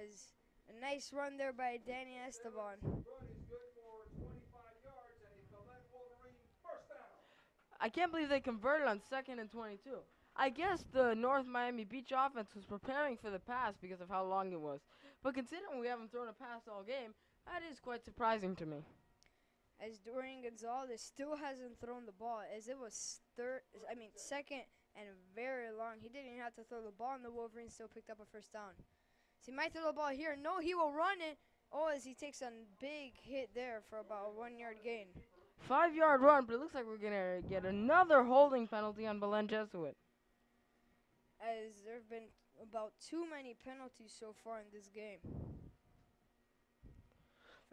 As a nice run there by Danny Esteban. I can't believe they converted on 2nd and 22. I guess the North Miami Beach offense was preparing for the pass because of how long it was. But considering we haven't thrown a pass all game, that is quite surprising to me. As Dorian Gonzalez still hasn't thrown the ball, as it was second and very long. He didn't even have to throw the ball, and the Wolverines still picked up a first down. So he might throw the ball here. No, he will run it. Oh, as he takes a big hit there for about a 1-yard gain. 5-yard run, but it looks like we're going to get another holding penalty on Belen Jesuit. As there have been about too many penalties so far in this game.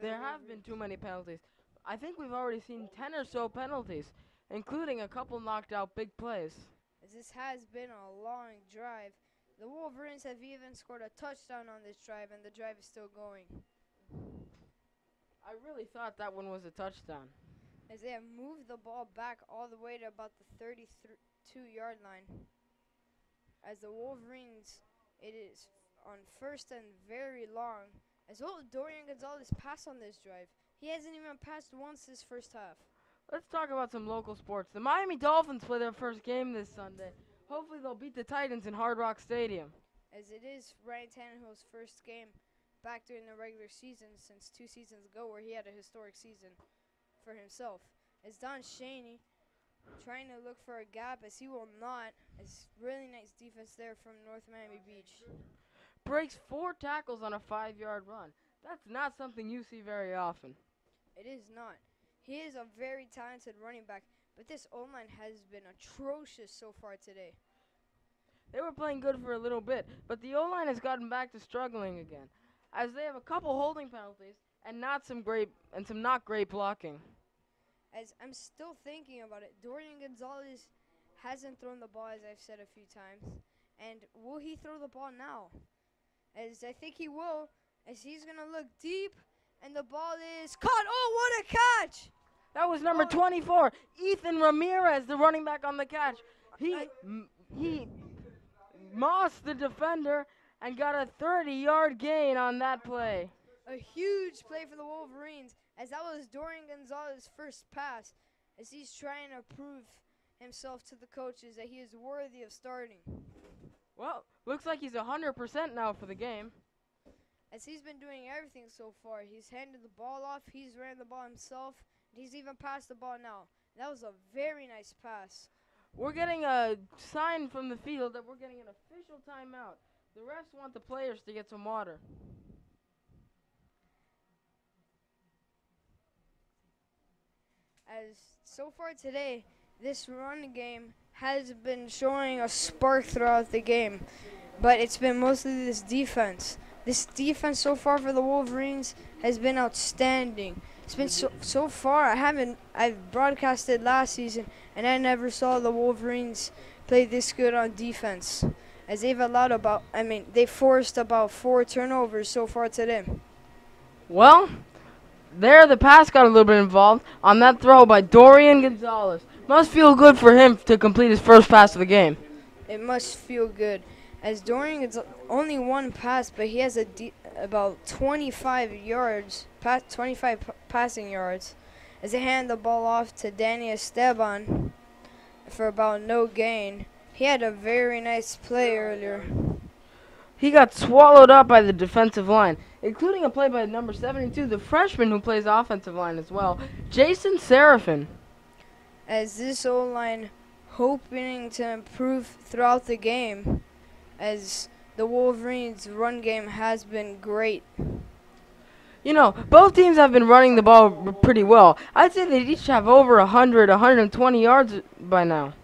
There have been too many penalties. I think we've already seen 10 or so penalties, including a couple knocked out big plays. As this has been a long drive, the Wolverines have even scored a touchdown on this drive, and the drive is still going. I really thought that one was a touchdown. As they have moved the ball back all the way to about the 32-yard line. As the Wolverines, it is on first and very long. As Dorian Gonzalez passed on this drive. He hasn't even passed once this first half. Let's talk about some local sports. The Miami Dolphins play their first game this Sunday. Hopefully they'll beat the Titans in Hard Rock Stadium. As it is Ryan Tannehill's first game back during the regular season since 2 seasons ago, where he had a historic season for himself. As Don Shaney trying to look for a gap, as he will not. As really nice defense there from North Miami Beach. Breaks 4 tackles on a 5-yard run. That's not something you see very often. It is not. He is a very talented running back, but this O-line has been atrocious so far today. They were playing good for a little bit, but the O-line has gotten back to struggling again, as they have a couple holding penalties and some not great blocking. As I'm still thinking about it, Dorian Gonzalez hasn't thrown the ball, as I've said a few times, and will he throw the ball now? As I think he will, as he's going to look deep, and the ball is caught. Oh, what a catch! That was number 24, Ethan Ramirez, the running back on the catch. He mossed the defender and got a 30-yard gain on that play. A huge play for the Wolverines, as that was Dorian Gonzalez's first pass, as he's trying to prove himself to the coaches that he is worthy of starting. Well, looks like he's 100% now for the game. As he's been doing everything so far. He's handed the ball off, he's ran the ball himself, and he's even passed the ball now. That was a very nice pass. We're getting a sign from the field that we're getting an official timeout. The refs want the players to get some water. As so far today, this run game has been showing a spark throughout the game, but it's been mostly this defense. This defense so far for the Wolverines has been outstanding. It's been so far. I've broadcasted last season, and I never saw the Wolverines play this good on defense, as they forced about 4 turnovers so far today. Well, there the pass got a little bit involved on that throw by Dorian Gonzalez. Must feel good for him to complete his first pass of the game. It must feel good. As Dorian gets only one pass, but he has about 25 yards, 25 passing yards, as they hand the ball off to Danny Esteban for about no gain. He had a very nice play earlier. He got swallowed up by the defensive line, including a play by number 72, the freshman who plays offensive line as well, Jason Seraphin. As this O-line hoping to improve throughout the game, as the Wolverines' run game has been great. You know, both teams have been running the ball pretty well. I'd say they each have over 120 yards by now.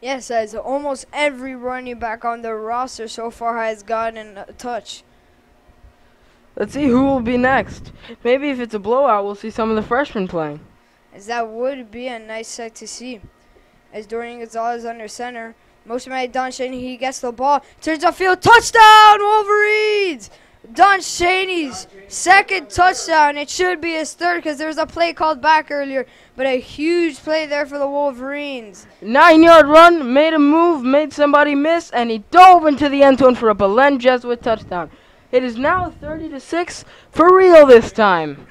Yes, as almost every running back on the roster so far has gotten a touch. Let's see who will be next. Maybe if it's a blowout, we'll see some of the freshmen playing. As that would be a nice sight to see. As Dorian Gonzalez under center, motion by Don Shaney, he gets the ball, turns upfield, touchdown Wolverines! Don Shaney's second touchdown. It should be his third because there was a play called back earlier, but a huge play there for the Wolverines. 9-yard run, made a move, made somebody miss, and he dove into the end zone for a Belen Jesuit touchdown. It is now 30-6 for real this time.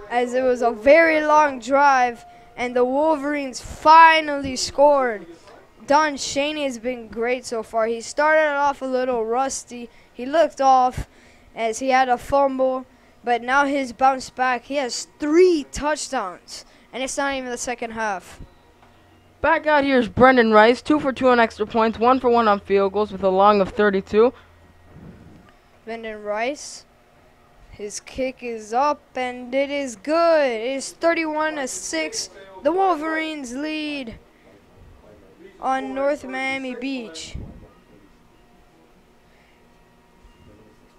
As it was a very long drive, and the Wolverines finally scored. Don Shaney has been great so far. He started off a little rusty. He looked off as he had a fumble, but now he's bounced back. He has 3 touchdowns, and it's not even the second half. Back out here is Brendan Rice, 2 for 2 on extra points, 1 for 1 on field goals with a long of 32. Brendan Rice, his kick is up, and it is good. It is 31-6. The Wolverines lead on North Miami Beach.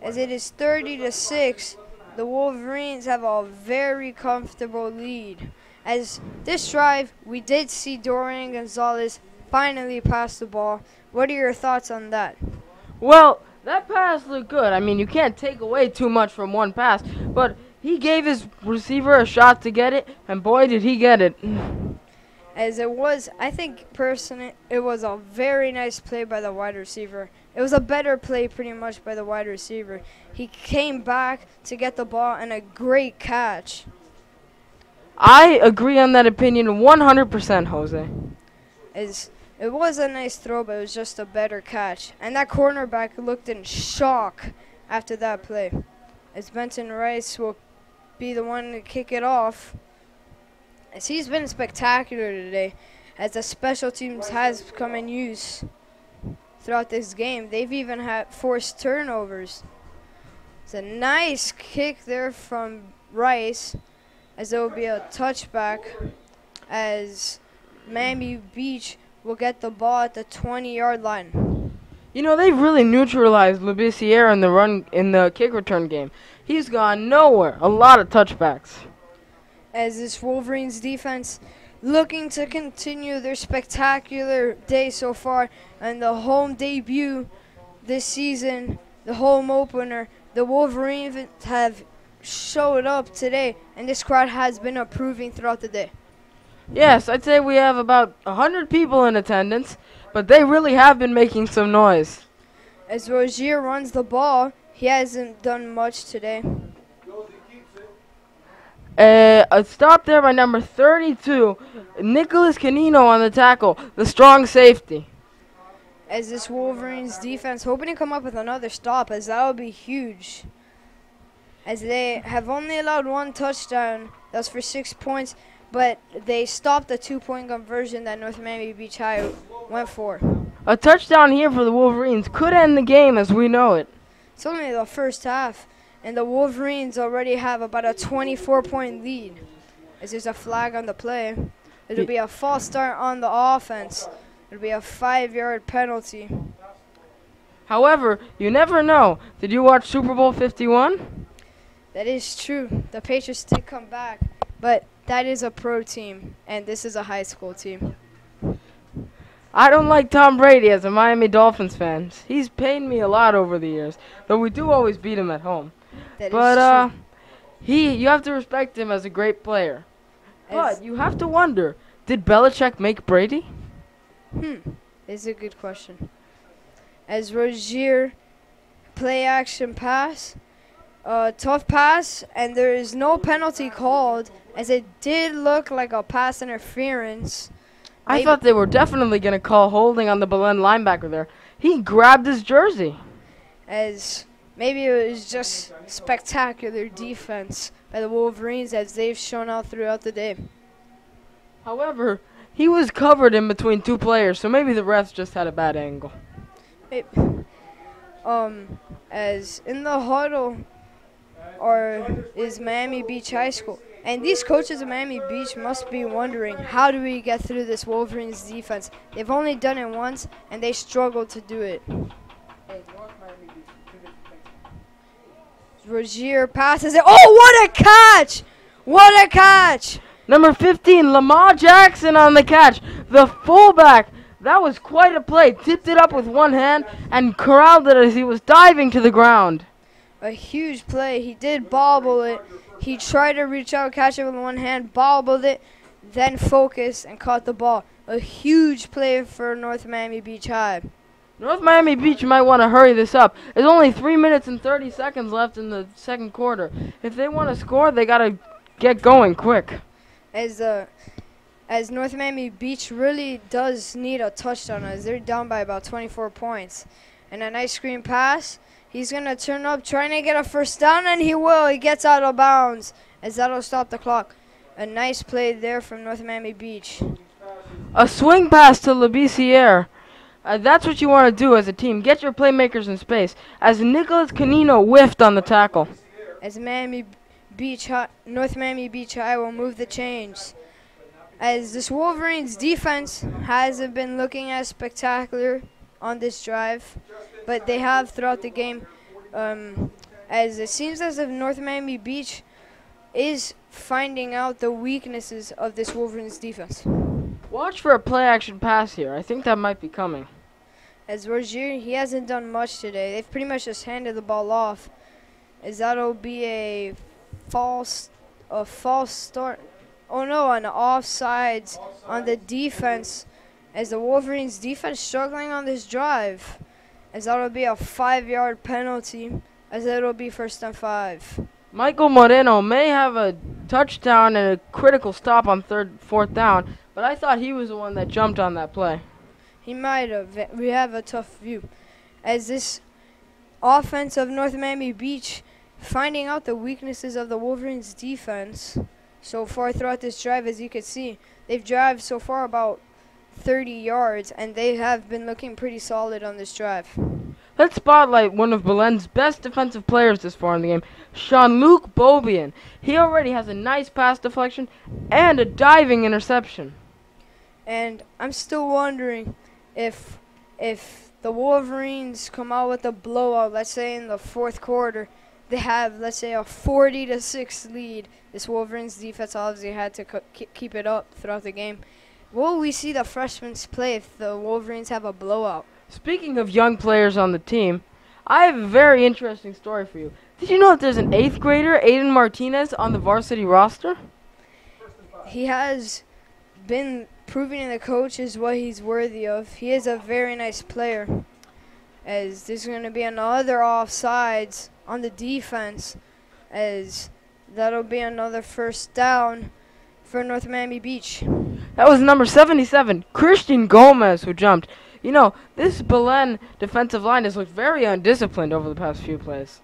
As it is 30-6, the Wolverines have a very comfortable lead. As this drive, we did see Dorian Gonzalez finally pass the ball. What are your thoughts on that? Well, that pass looked good. I mean, you can't take away too much from one pass, but he gave his receiver a shot to get it, and boy, did he get it. As it was, I think personally, it was a very nice play by the wide receiver. It was a better play pretty much by the wide receiver. He came back to get the ball and a great catch. I agree on that opinion 100%, Jose. As it was a nice throw, but it was just a better catch. And that cornerback looked in shock after that play. As Benton Rice will be the one to kick it off. As he's been spectacular today, as the special teams has come in use throughout this game. They've even had forced turnovers. It's a nice kick there from Rice, as there will be a touchback, as Miami Beach will get the ball at the 20-yard line. You know, they've really neutralized Labissiere in the kick return game. He's gone nowhere. A lot of touchbacks. As this Wolverines defense looking to continue their spectacular day so far, and the home debut this season, the home opener, the Wolverines have showed up today, and this crowd has been approving throughout the day. Yes, I'd say we have about 100 people in attendance, but they really have been making some noise. As Rozier runs the ball, he hasn't done much today. A stop there by number 32, Nicholas Canino on the tackle, the strong safety. As this Wolverines defense hoping to come up with another stop, as that would be huge. As they have only allowed 1 touchdown, that's for 6 points, but they stopped the 2-point conversion that North Miami Beach High went for. A touchdown here for the Wolverines could end the game as we know it. It's only the first half, and the Wolverines already have about a 24-point lead. As there's a flag on the play, it'll be a false start on the offense. It'll be a 5-yard penalty. However, you never know. Did you watch Super Bowl 51? That is true. The Patriots did come back, but that is a pro team, and this is a high school team. I don't like Tom Brady as a Miami Dolphins fan. He's paid me a lot over the years, though we do always beat him at home. But you have to respect him as a great player. But you have to wonder, did Belichick make Brady? It's a good question. As Rozier, play action pass, tough pass, and there is no penalty called, as it did look like a pass interference. I thought they were definitely going to call holding on the Belen linebacker there. He grabbed his jersey. As maybe it was just spectacular defense by the Wolverines, as they've shown out throughout the day. However, he was covered in between 2 players, so maybe the refs just had a bad angle. As in the huddle is Miami Beach High School. And these coaches of Miami Beach must be wondering, how do we get through this Wolverines defense? They've only done it once, and they struggled to do it. Rozier passes it. Oh, what a catch! What a catch! Number 15, Lamar Jackson on the catch. The fullback. That was quite a play. Tipped it up with one hand and corralled it as he was diving to the ground. A huge play. He did bobble it. He tried to reach out, catch it with one hand, bobbled it, then focused and caught the ball. A huge play for North Miami Beach High. North Miami Beach might want to hurry this up. There's only 3 minutes and 30 seconds left in the second quarter. If they want to score, they got to get going quick. As North Miami Beach really does need a touchdown, as they're down by about 24 points. And a nice screen pass. He's going to turn up, trying to get a first down, and he will. He gets out of bounds, as that'll stop the clock. A nice play there from North Miami Beach. A swing pass to LeBissiere. That's what you want to do as a team. Get your playmakers in space. As Nicholas Canino whiffed on the tackle. As North Miami Beach High will move the chains. As this Wolverines defense hasn't been looking as spectacular on this drive, but they have throughout the game. As it seems as if North Miami Beach is finding out the weaknesses of this Wolverines defense. Watch for a play-action pass here. I think that might be coming. As Rodgers, he hasn't done much today. They've pretty much just handed the ball off. As that'll be a false start. Oh no, an offsides on the defense. As the Wolverines defense struggling on this drive. As that'll be a 5-yard penalty. As it'll be 1st and 5. Michael Moreno may have a touchdown and a critical stop on 4th down, but I thought he was the one that jumped on that play. He might have. We have a tough view. As this offense of North Miami Beach finding out the weaknesses of the Wolverines defense so far throughout this drive, as you can see. They've driven so far about 30 yards, and they have been looking pretty solid on this drive. Let's spotlight one of Belen's best defensive players this far in the game, Jean-Luc Beaubien. He already has a nice pass deflection and a diving interception. And I'm still wondering if the Wolverines come out with a blowout, let's say in the 4th quarter, they have, let's say, a 40-6 lead. This Wolverines defense obviously had to keep it up throughout the game. Will we see the freshmen play if the Wolverines have a blowout? Speaking of young players on the team, I have a very interesting story for you. Did you know that there's an 8th grader, Aiden Martinez, on the varsity roster? He has been proving to the coaches what he's worthy of. He is a very nice player. As there's going to be another offsides on the defense, as that'll be another 1st down for North Miami Beach. That was number 77, Christian Gomez, who jumped. You know, this Belen defensive line has looked very undisciplined over the past few plays.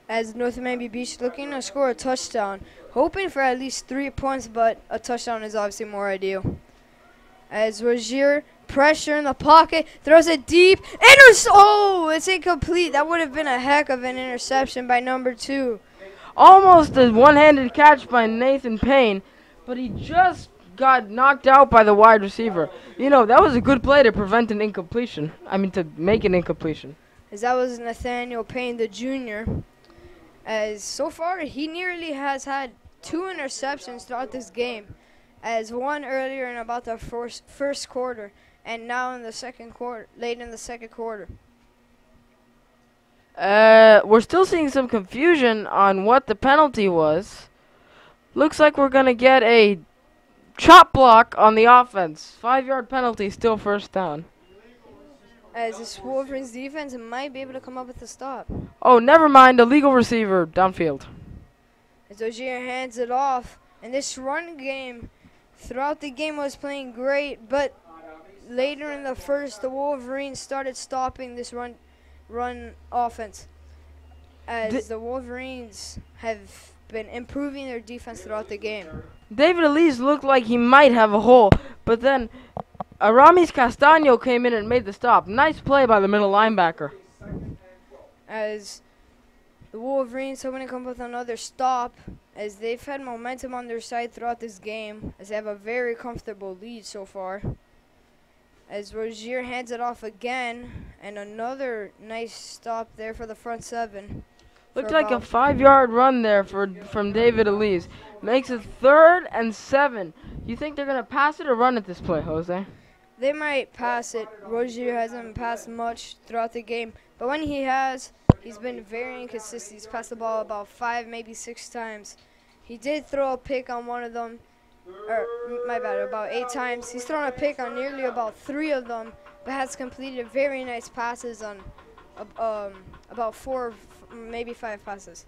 As North Miami Beach looking to score a touchdown, hoping for at least 3 points, but a touchdown is obviously more ideal. As Rodgers, pressure in the pocket, throws it deep, oh, it's incomplete. That would have been a heck of an interception by number 2. Almost a one-handed catch by Nathaniel Payne, but he just got knocked out by the wide receiver. You know, that was a good play to prevent an incompletion. To make an incompletion. As that was Nathaniel Payne, the junior. As so far, he nearly has had 2 interceptions throughout this game. As one earlier in about the first quarter, and now in the second quarter, late in the second quarter. We're still seeing some confusion on what the penalty was. Looks like we're going to get a chop block on the offense. 5-yard penalty, still 1st down. As this Wolverines defense might be able to come up with a stop. Oh, never mind. Illegal receiver downfield. As Ogier hands it off. And this run game, throughout the game, was playing great. But later in the first, the Wolverines started stopping this run offense. As the Wolverines have been improving their defense throughout the game. David Elise looked like he might have a hole, but then Aramis Castaño came in and made the stop. Nice play by the middle linebacker. As the Wolverines hoping to come with another stop, as they've had momentum on their side throughout this game, as they have a very comfortable lead so far. As Rodgers hands it off again, and another nice stop there for the front 7. Looked like a 5-yard run there from David Elise. Makes it 3rd and 7. You think they're going to pass it or run it this play, Jose? They might pass it. Rodgers hasn't passed much throughout the game. But when he has, he's been very inconsistent. He's passed the ball about 5, maybe 6 times. He did throw a pick on one of them. Or, my bad, about 8 times. He's thrown a pick on nearly about 3 of them. but has completed very nice passes on about 4, maybe 5 passes.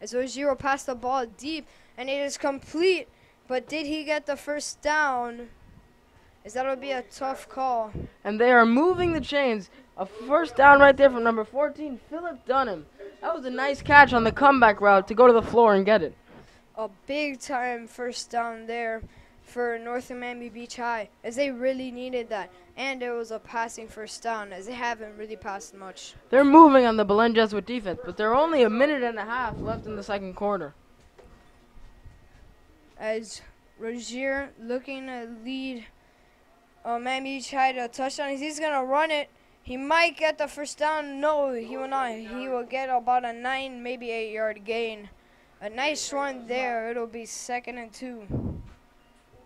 As Rodgers passed the ball deep, and it is complete, but did he get the first down? As that'll be a tough call. And they are moving the chains. A first down right there from number 14, Philip Dunham. That was a nice catch on the comeback route to go to the floor and get it. A big time first down there for North Miami Beach High, as they really needed that. And it was a passing first down, as they haven't really passed much. They're moving on the Belen Jesuit defense, but they're only a minute and a half left in the second quarter. As Rodgers looking to lead Miami Beach High to a touchdown, he's going to run it. He might get the first down. No, he will not. He will get about a 9, maybe 8-yard gain. A nice run there. It'll be 2nd and 2.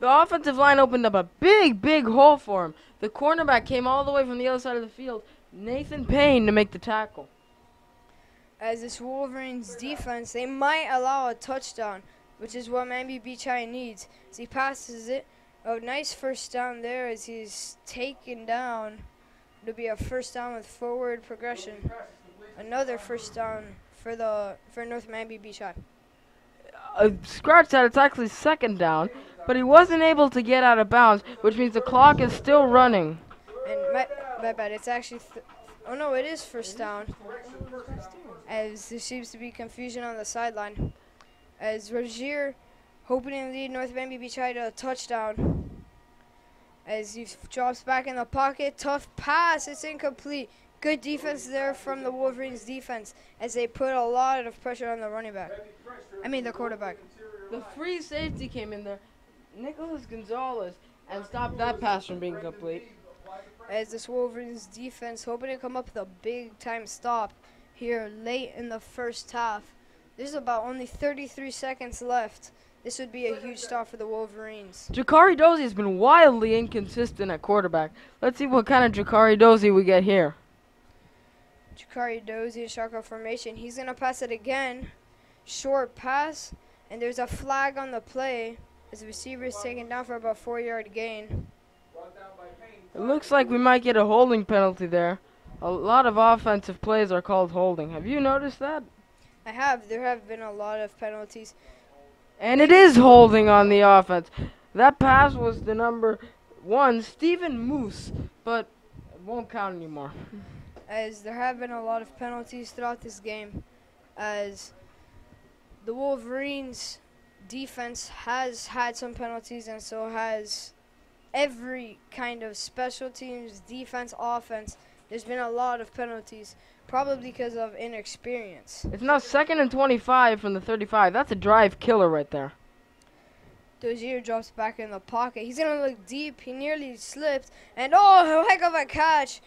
The offensive line opened up a big hole for him. The cornerback came all the way from the other side of the field, Nathaniel Payne, to make the tackle. As this Wolverines defense, they might allow a touchdown, which is what Miami Beach High needs. As he passes it, a nice first down there as he's taken down. It'll be a first down with forward progression. Another first down for North Miami Beach High. Scratch that, it's actually 2nd down, but he wasn't able to get out of bounds, which means the clock is still running. And my bad, it's actually, oh no, it is first down. As there seems to be confusion on the sideline. As Rodgers hoping to lead North Miami Beach High to a touchdown. As he drops back in the pocket, tough pass, it's incomplete. Good defense there from the Wolverines defense as they put a lot of pressure on the quarterback. The free safety came in there, Nicholas Gonzalez, and stopped that pass from being complete. As this Wolverines defense hoping to come up with a big time stop here late in the first half. There's about only 33 seconds left. This would be a huge stop for the Wolverines. Jakari Dozie has been wildly inconsistent at quarterback. Let's see what kind of Jakari Dozie we get here. Jakari Dozie in shotgun formation. He's going to pass it again. Short pass. And there's a flag on the play as the receiver is taken down for about 4-yard gain. It looks like we might get a holding penalty there. A lot of offensive plays are called holding. Have you noticed that? I have. There have been a lot of penalties. And it is holding on the offense. That pass was the number 1, Stephen Moose, but it won't count anymore. As there have been a lot of penalties throughout this game, as the Wolverines defense has had some penalties, and so has every kind of special teams, defense, offense. There's been a lot of penalties, probably because of inexperience. It's now 2nd and 25 from the 35. That's a drive killer right there. Dozier drops back in the pocket. He's going to look deep. He nearly slipped. And oh, heck of a catch.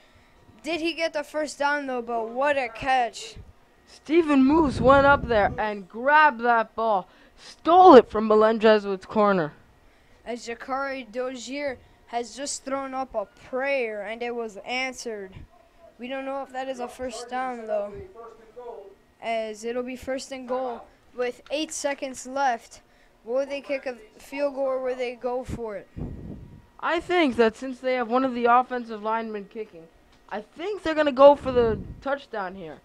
Did he get the first down, though? But what a catch. Stephen Moose went up there and grabbed that ball. Stole it from Belen Jesuit's corner. As Jakari Dozier has just thrown up a prayer, and it was answered. We don't know if that is a first down, though, as it'll be 1st and goal with 8 seconds left. Will they kick a field goal or will they go for it? I think that since they have one of the offensive linemen kicking, I think they're going to go for the touchdown here.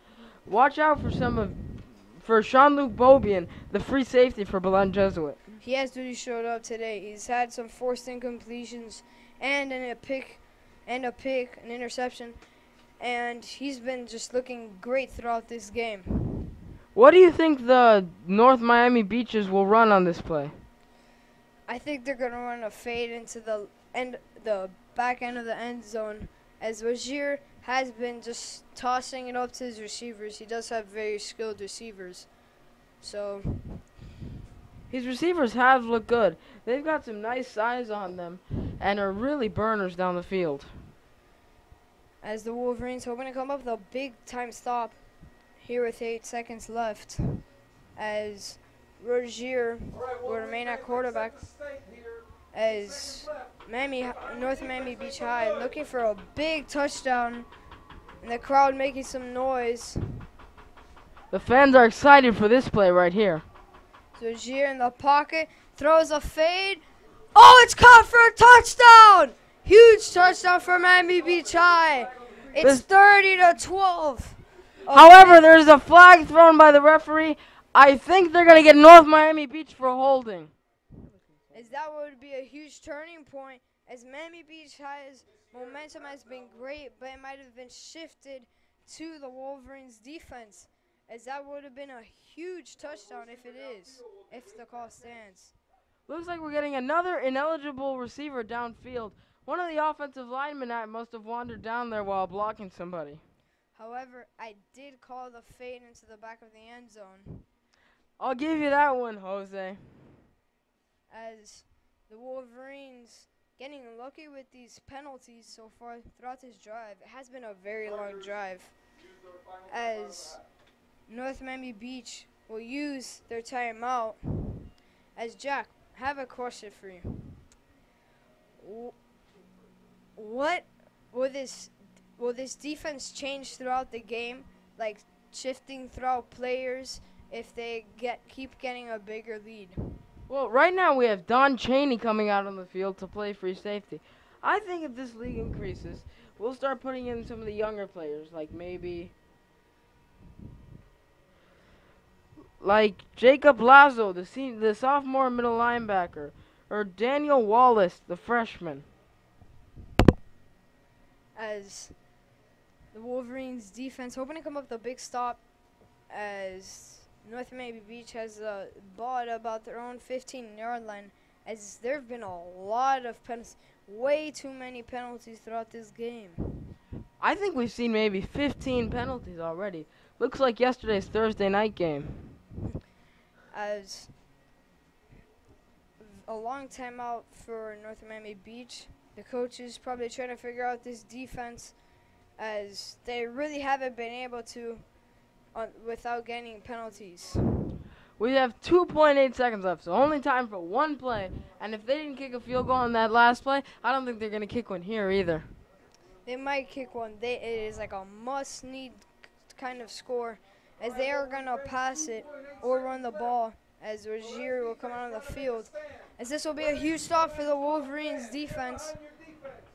Watch out for Jean-Luc Beaubien, the free safety for Belen Jesuit. He has really showed up today. He's had some forced incompletions and an interception. And he's been just looking great throughout this game. What do you think the North Miami Beaches will run on this play? I think they're going to run a fade into the back end of the end zone, as Rodgers has been just tossing it up to his receivers. He does have very skilled receivers. So his receivers have looked good. They've got some nice size on them and are really burners down the field. As the Wolverines hoping to come up with a big-time stop here with 8 seconds left, as Rodgers will remain at quarterback, as North Miami Beach High looking for a big touchdown, and the crowd making some noise. The fans are excited for this play right here. Rodgers in the pocket, throws a fade. Oh, it's caught for a touchdown! Huge touchdown for Miami Beach High. It's 30-12. However, there's a flag thrown by the referee. I think they're going to get North Miami Beach for holding. As that would be a huge turning point, as Miami Beach High's momentum has been great, but it might have been shifted to the Wolverines defense, as that would have been a huge touchdown if the call stands. Looks like we're getting another ineligible receiver downfield. One of the offensive linemen must have wandered down there while blocking somebody. However, I did call the fade into the back of the end zone. I'll give you that one, Jose. As the Wolverines getting lucky with these penalties so far throughout this drive. It has been a very long drive. As North Miami Beach will use their timeout. As Jack, I have a question for you. What will this defense change throughout the game, like shifting throughout players if they keep getting a bigger lead? Well, right now we have Don Chaney coming out on the field to play free safety. I think if this league increases, we'll start putting in some of the younger players, like maybe Jacob Lazo, the sophomore middle linebacker, or Daniel Wallace, the freshman. As the Wolverines defense hoping to come up with a big stop, as North Miami Beach has the ball at about their own 15-yard line, as there have been a lot of penalties, way too many penalties throughout this game. I think we've seen maybe 15 penalties already. Looks like yesterday's Thursday night game. As a long time out for North Miami Beach, the coaches probably trying to figure out this defense, as they really haven't been able to without getting penalties. We have 2.8 seconds left, so only time for one play. And if they didn't kick a field goal on that last play, I don't think they're going to kick one here either. They might kick one. It is like a must-need kind of score, as they are going to pass it or run the ball, as Rodgers will come out on the field. As this will be a huge stop for the Wolverines defense,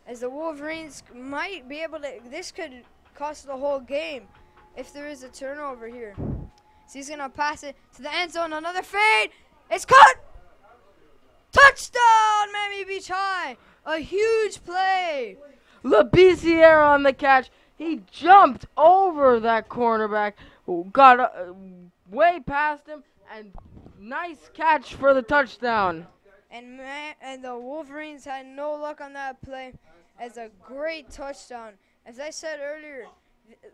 as the Wolverines might be able to, this could cost the whole game if there is a turnover here. So he's going to pass it to the end zone. Another fade. It's caught. Touchdown, Miami Beach High. A huge play. LaBissiere on the catch. He jumped over that cornerback, got way past him, and nice catch for the touchdown. And the Wolverines had no luck on that play, as a great touchdown. As I said earlier,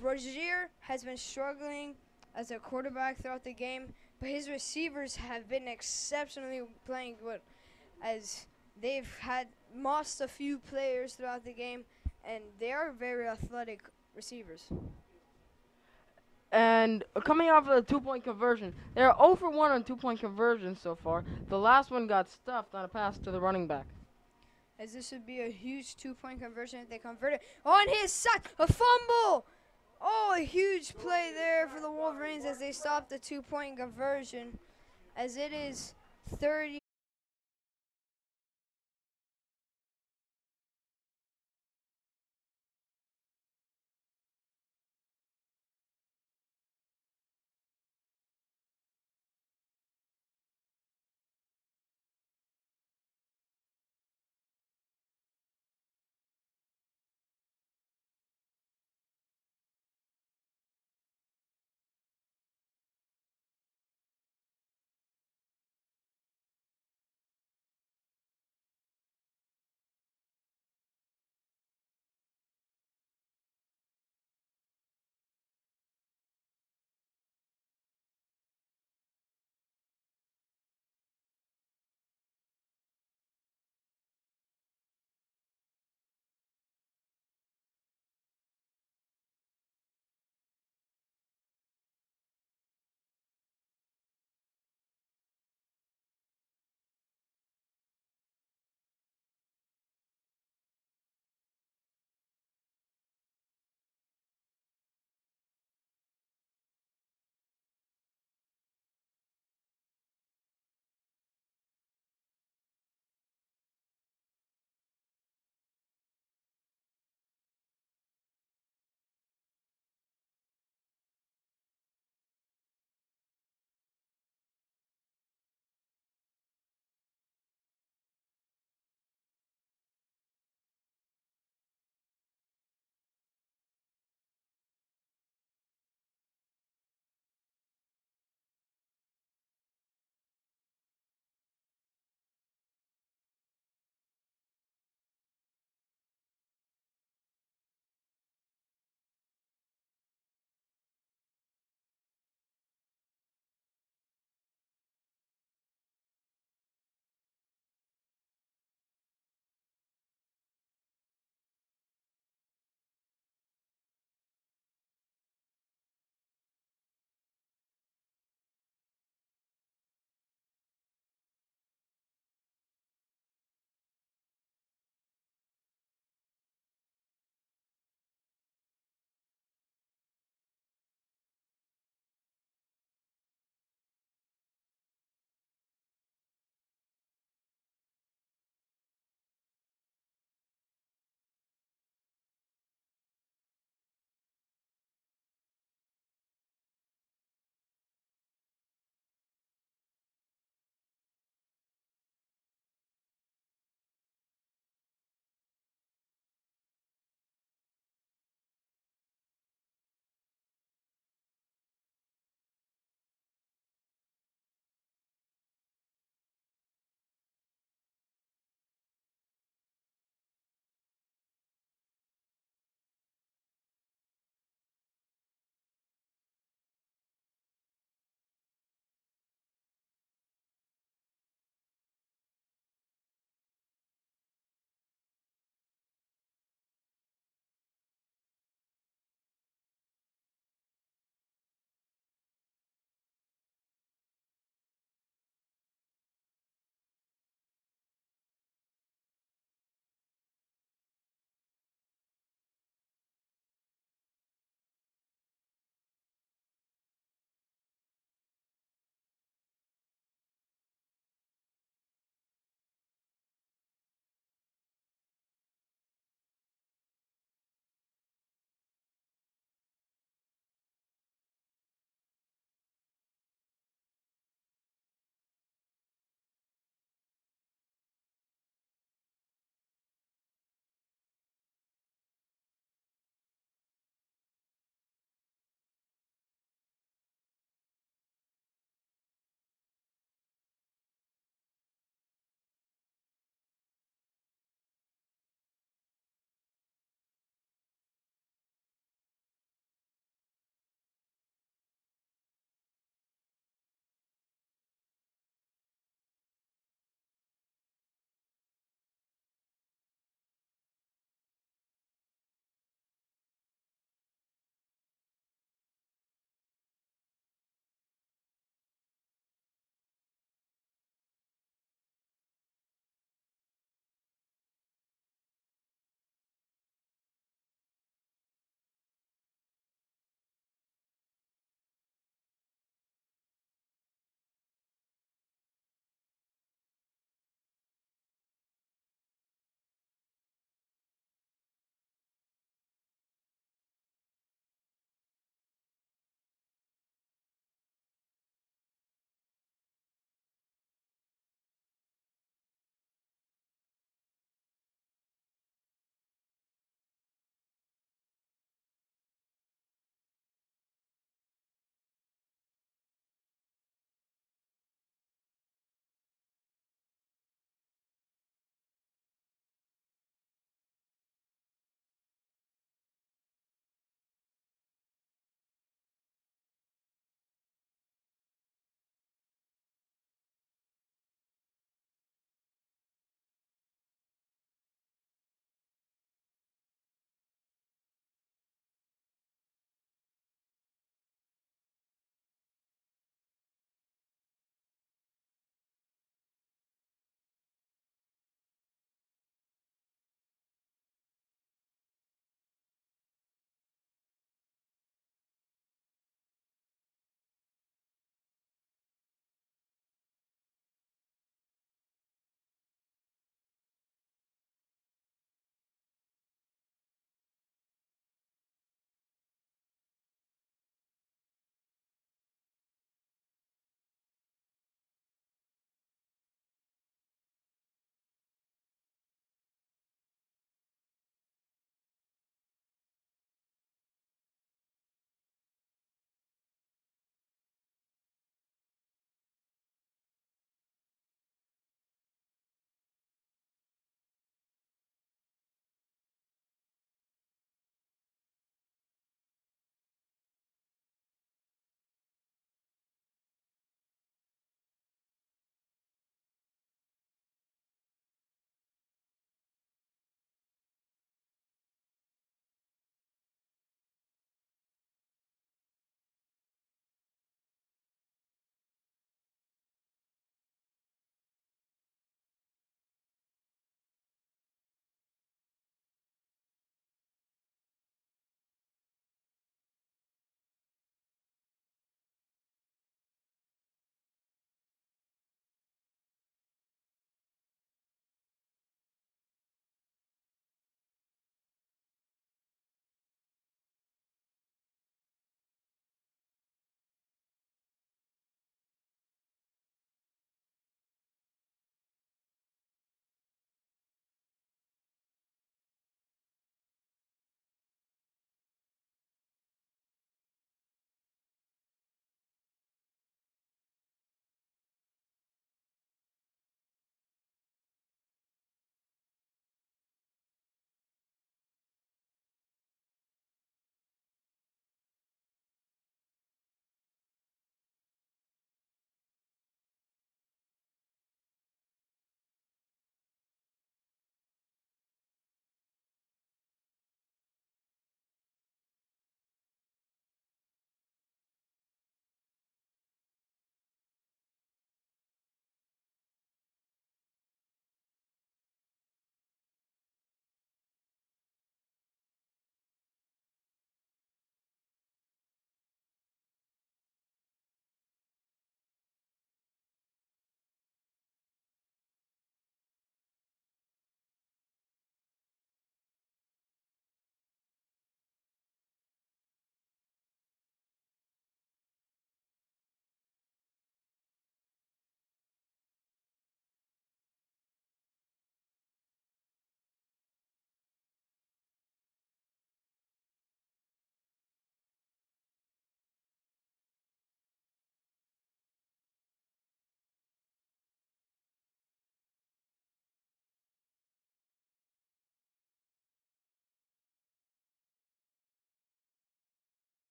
Rodgers has been struggling as a quarterback throughout the game, but his receivers have been exceptionally playing good, as they've lost a few players throughout the game, and they are very athletic receivers. And coming off of the 2-point conversion, they're 0 for 1 on 2-point conversions so far. The last one got stuffed on a pass to the running back. As this would be a huge 2-point conversion if they convert it. On his side, a fumble! Oh, a huge play there for the Wolverines as they stop the 2-point conversion, as it is 30.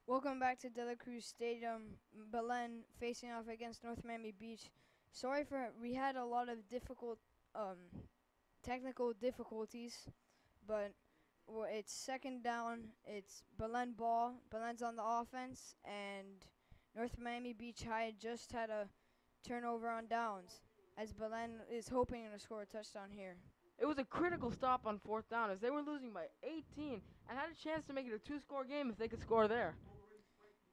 Welcome back to De La Cruz Stadium. Belen facing off against North Miami Beach. Sorry for we had a lot of technical difficulties, but it's second down. It's Belen ball. Belen's on the offense, and North Miami Beach High just had a turnover on downs, as Belen is hoping to score a touchdown here. It was a critical stop on fourth down as they were losing by 18 and had a chance to make it a two-score game if they could score there.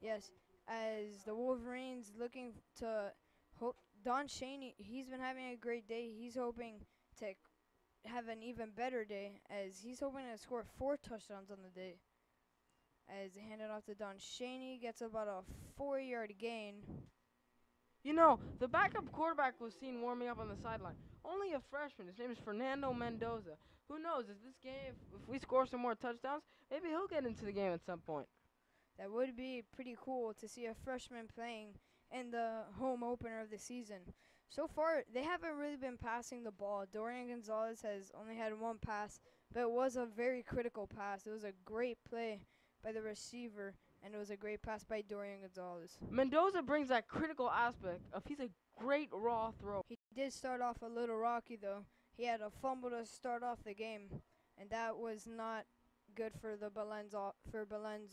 Yes, as the Wolverines looking to hope. Don Shaney, he's been having a great day. He's hoping to have an even better day, as he's hoping to score 4 touchdowns on the day. As they hand it off to Don Shaney, gets about a 4-yard gain. You know, the backup quarterback was seen warming up on the sideline. Only a freshman. His name is Fernando Mendoza. Who knows, if this game, if we score some more touchdowns, maybe he'll get into the game at some point. That would be pretty cool to see a freshman playing in the home opener of the season. So far, they haven't really been passing the ball. Dorian Gonzalez has only had 1 pass, but it was a very critical pass. It was a great play by the receiver, and it was a great pass by Dorian Gonzalez. Mendoza brings that critical aspect of he's a great raw thrower. He did start off a little rocky, though. He had a fumble to start off the game, and that was not good for Belen's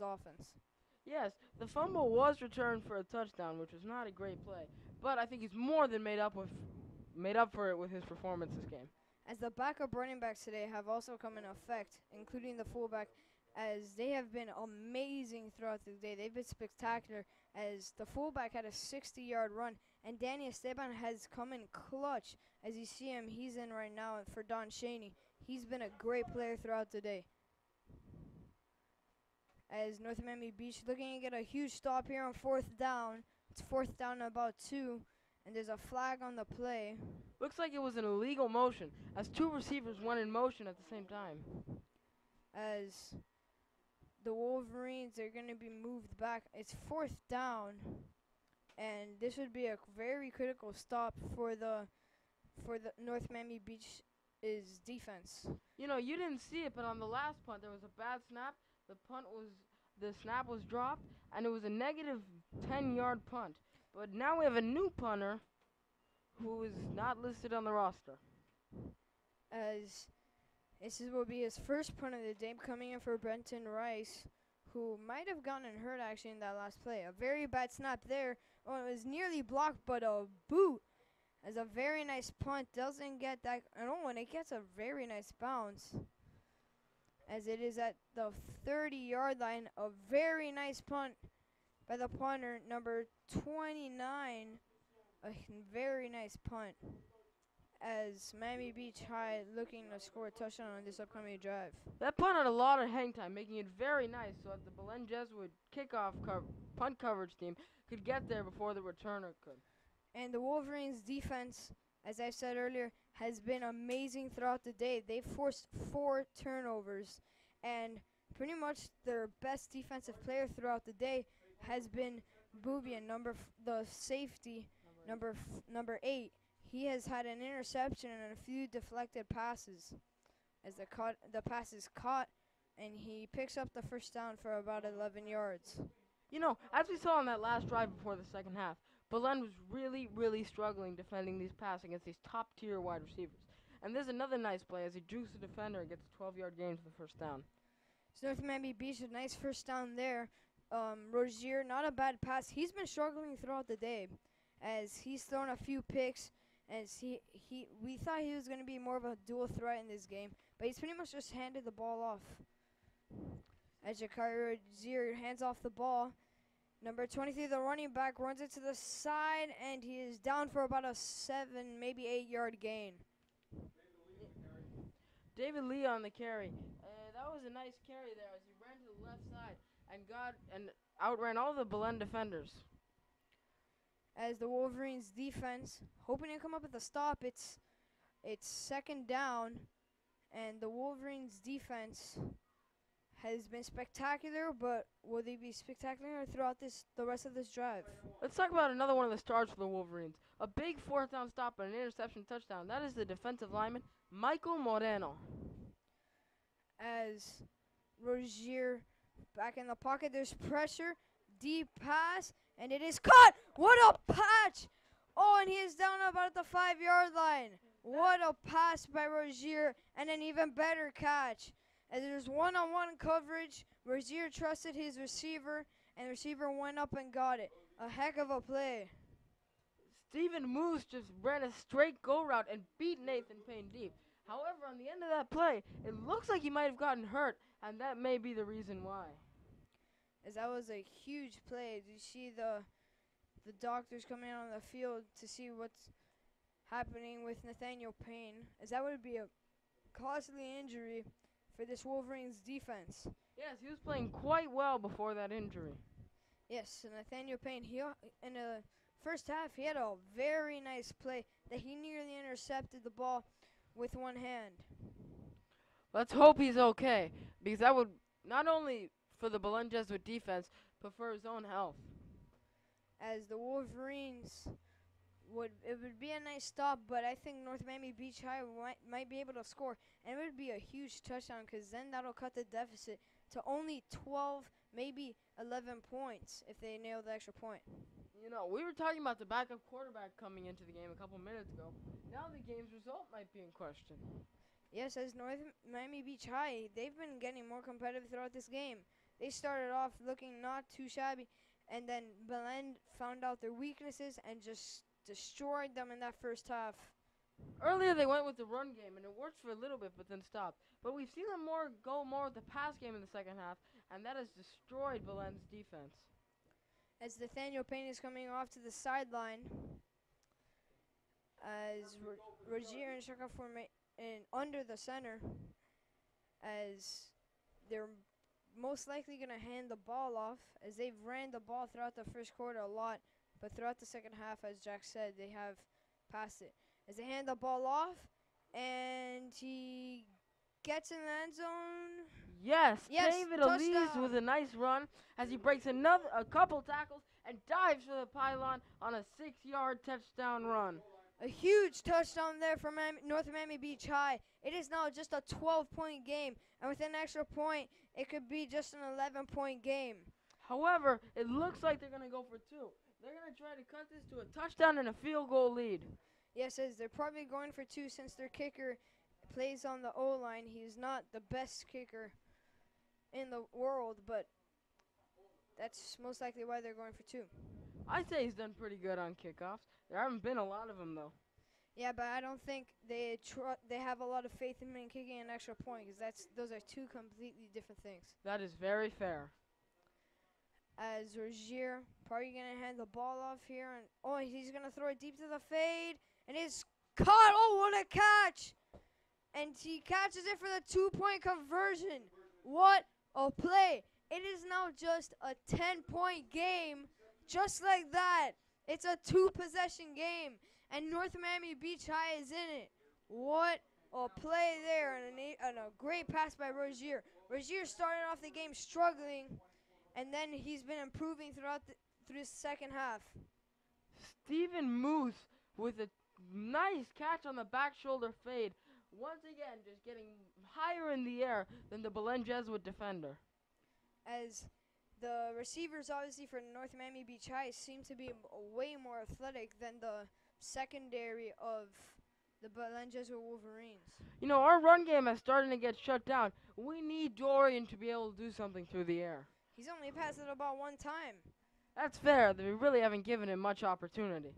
offense. Yes, the fumble was returned for a touchdown, which was not a great play, but I think he's more than made up for it with his performance this game. As the backup running backs today have also come in effect, including the fullback, as they have been amazing throughout the day. They've been spectacular, as the fullback had a 60-yard run, and Danny Esteban has come in clutch. As you see him, he's in right now for Don Shaney. He's been a great player throughout the day. As North Miami Beach looking to get a huge stop here on 4th down. It's 4th down and about 2, and there's a flag on the play. Looks like it was an illegal motion, as 2 receivers went in motion at the same time. As the Wolverines are going to be moved back. It's 4th down, and this would be a very critical stop for the North Miami Beach's defense. You know, you didn't see it, but on the last punt there was a bad snap. The snap was dropped, and it was a negative 10-yard punt. But now we have a new punter who is not listed on the roster. As this will be his first punt of the day, coming in for Brenton Rice, who might have gotten hurt actually in that last play. A very bad snap there. Oh, it was nearly blocked, but a boot. As a very nice punt, doesn't get that. And it gets a very nice bounce. As it is at the 30-yard line, a very nice punt by the punter, number 29. A very nice punt. As Miami Beach High looking to score a touchdown on this upcoming drive. That punt had a lot of hang time, making it very nice so that the Belen Jesuit punt coverage team could get there before the returner could. And the Wolverines' defense, as I said earlier, has been amazing throughout the day. They've forced 4 turnovers, and pretty much their best defensive player throughout the day has been Bubian, the safety, number 8. He has had an interception and a few deflected passes. As the pass is caught, and he picks up the first down for about 11 yards. You know, as we saw on that last drive before the second half, Belen was really, really struggling defending these passes against these top-tier wide receivers. And there's another nice play as he jukes the defender and gets a 12-yard gain for the first down. So North Miami Beach, a nice first down there. Rodgers, not a bad pass. He's been struggling throughout the day, as he's thrown a few picks. As we thought he was going to be more of a dual threat in this game, but he's pretty much just handed the ball off. As Jakari Rodgers hands off the ball, number 23, the running back, runs it to the side, and he is down for about a 7, maybe 8-yard gain. David Lee on the carry. That was a nice carry there as he ran to the left side and outran all the Belen defenders. As the Wolverines defense hoping to come up with a stop, it's 2nd down, and the Wolverines defense has been spectacular, but will they be spectacular throughout the rest of this drive? Let's talk about another one of the stars for the Wolverines. A big 4th down stop and an interception touchdown. That is the defensive lineman, Michael Moreno. As Rodgers back in the pocket, there's pressure, deep pass, and it is caught. What a patch! Oh, and he is down about the 5-yard line. What a pass by Rozier, and an even better catch. As there's one-on-one coverage, Rozier trusted his receiver, and the receiver went up and got it. A heck of a play. Stephen Moose just ran a straight go route and beat Nathan Payne deep. However, on the end of that play, it looks like he might have gotten hurt, and that may be the reason why. As that was a huge play. Do you see the doctors coming out on the field to see what's happening with Nathaniel Payne? As that would be a costly injury for this Wolverines defense. Yes, he was playing quite well before that injury. Yes, so Nathaniel Payne, in the first half, he had a very nice play that he nearly intercepted the ball with one hand. Let's hope he's okay, because that would not only for the Belen Jesuit defense, but for his own health. As the Wolverines it would be a nice stop, but I think North Miami Beach High might be able to score, and it would be a huge touchdown because then that'll cut the deficit to only 12, maybe 11 points if they nail the extra point. You know, we were talking about the backup quarterback coming into the game a couple minutes ago. Now the game's result might be in question. Yes, as North Miami Beach High, they've been getting more competitive throughout this game. They started off looking not too shabby, and then Belen found out their weaknesses and just destroyed them in that first half. Earlier they went with the run game, and it worked for a little bit, but then stopped. But we've seen them go more with the pass game in the second half, and that has destroyed Belen's defense. As Nathaniel Payne is coming off to the sideline, as Rozier and Shaka under the center, as they're most likely going to hand the ball off, as they've ran the ball throughout the first quarter a lot, but throughout the second half, as Jack said, they have passed it. As they hand the ball off, and he gets in the end zone. Yes, David Elise touchdown. with a nice run as he breaks a couple tackles and dives for the pylon on a 6-yard touchdown run. A huge touchdown there for North Miami Beach High. It is now just a 12-point game, and with an extra point, it could be just an 11-point game. However, it looks like they're going to go for two. They're going to try to cut this to a touchdown and a field goal lead. Yes, as they're probably going for two since their kicker plays on the O-line. He's not the best kicker in the world, but that's most likely why they're going for two. I'd say he's done pretty good on kickoffs. There haven't been a lot of them, though. Yeah, but I don't think they have a lot of faith in him kicking an extra point because those are two completely different things. That is very fair. As Rozier probably going to hand the ball off here. And he's going to throw it deep to the fade. And it's caught. Oh, what a catch. And he catches it for the 2-point conversion. What a play. It is now just a 10-point game. Just like that. It's a 2-possession game. And North Miami Beach High is in it. What a play there. And a great pass by Rozier. Rozier started off the game struggling. And then he's been improving through the second half. Stephen Moose with a nice catch on the back shoulder fade. Once again, just getting higher in the air than the Belen Jesuit defender. As the receivers, obviously, for North Miami Beach High seem to be way more athletic than the secondary of the Belen Jesuit Wolverines. You know, our run game is starting to get shut down. We need Dorian to be able to do something through the air. He's only passed it about one time. That's fair. They really haven't given him much opportunity.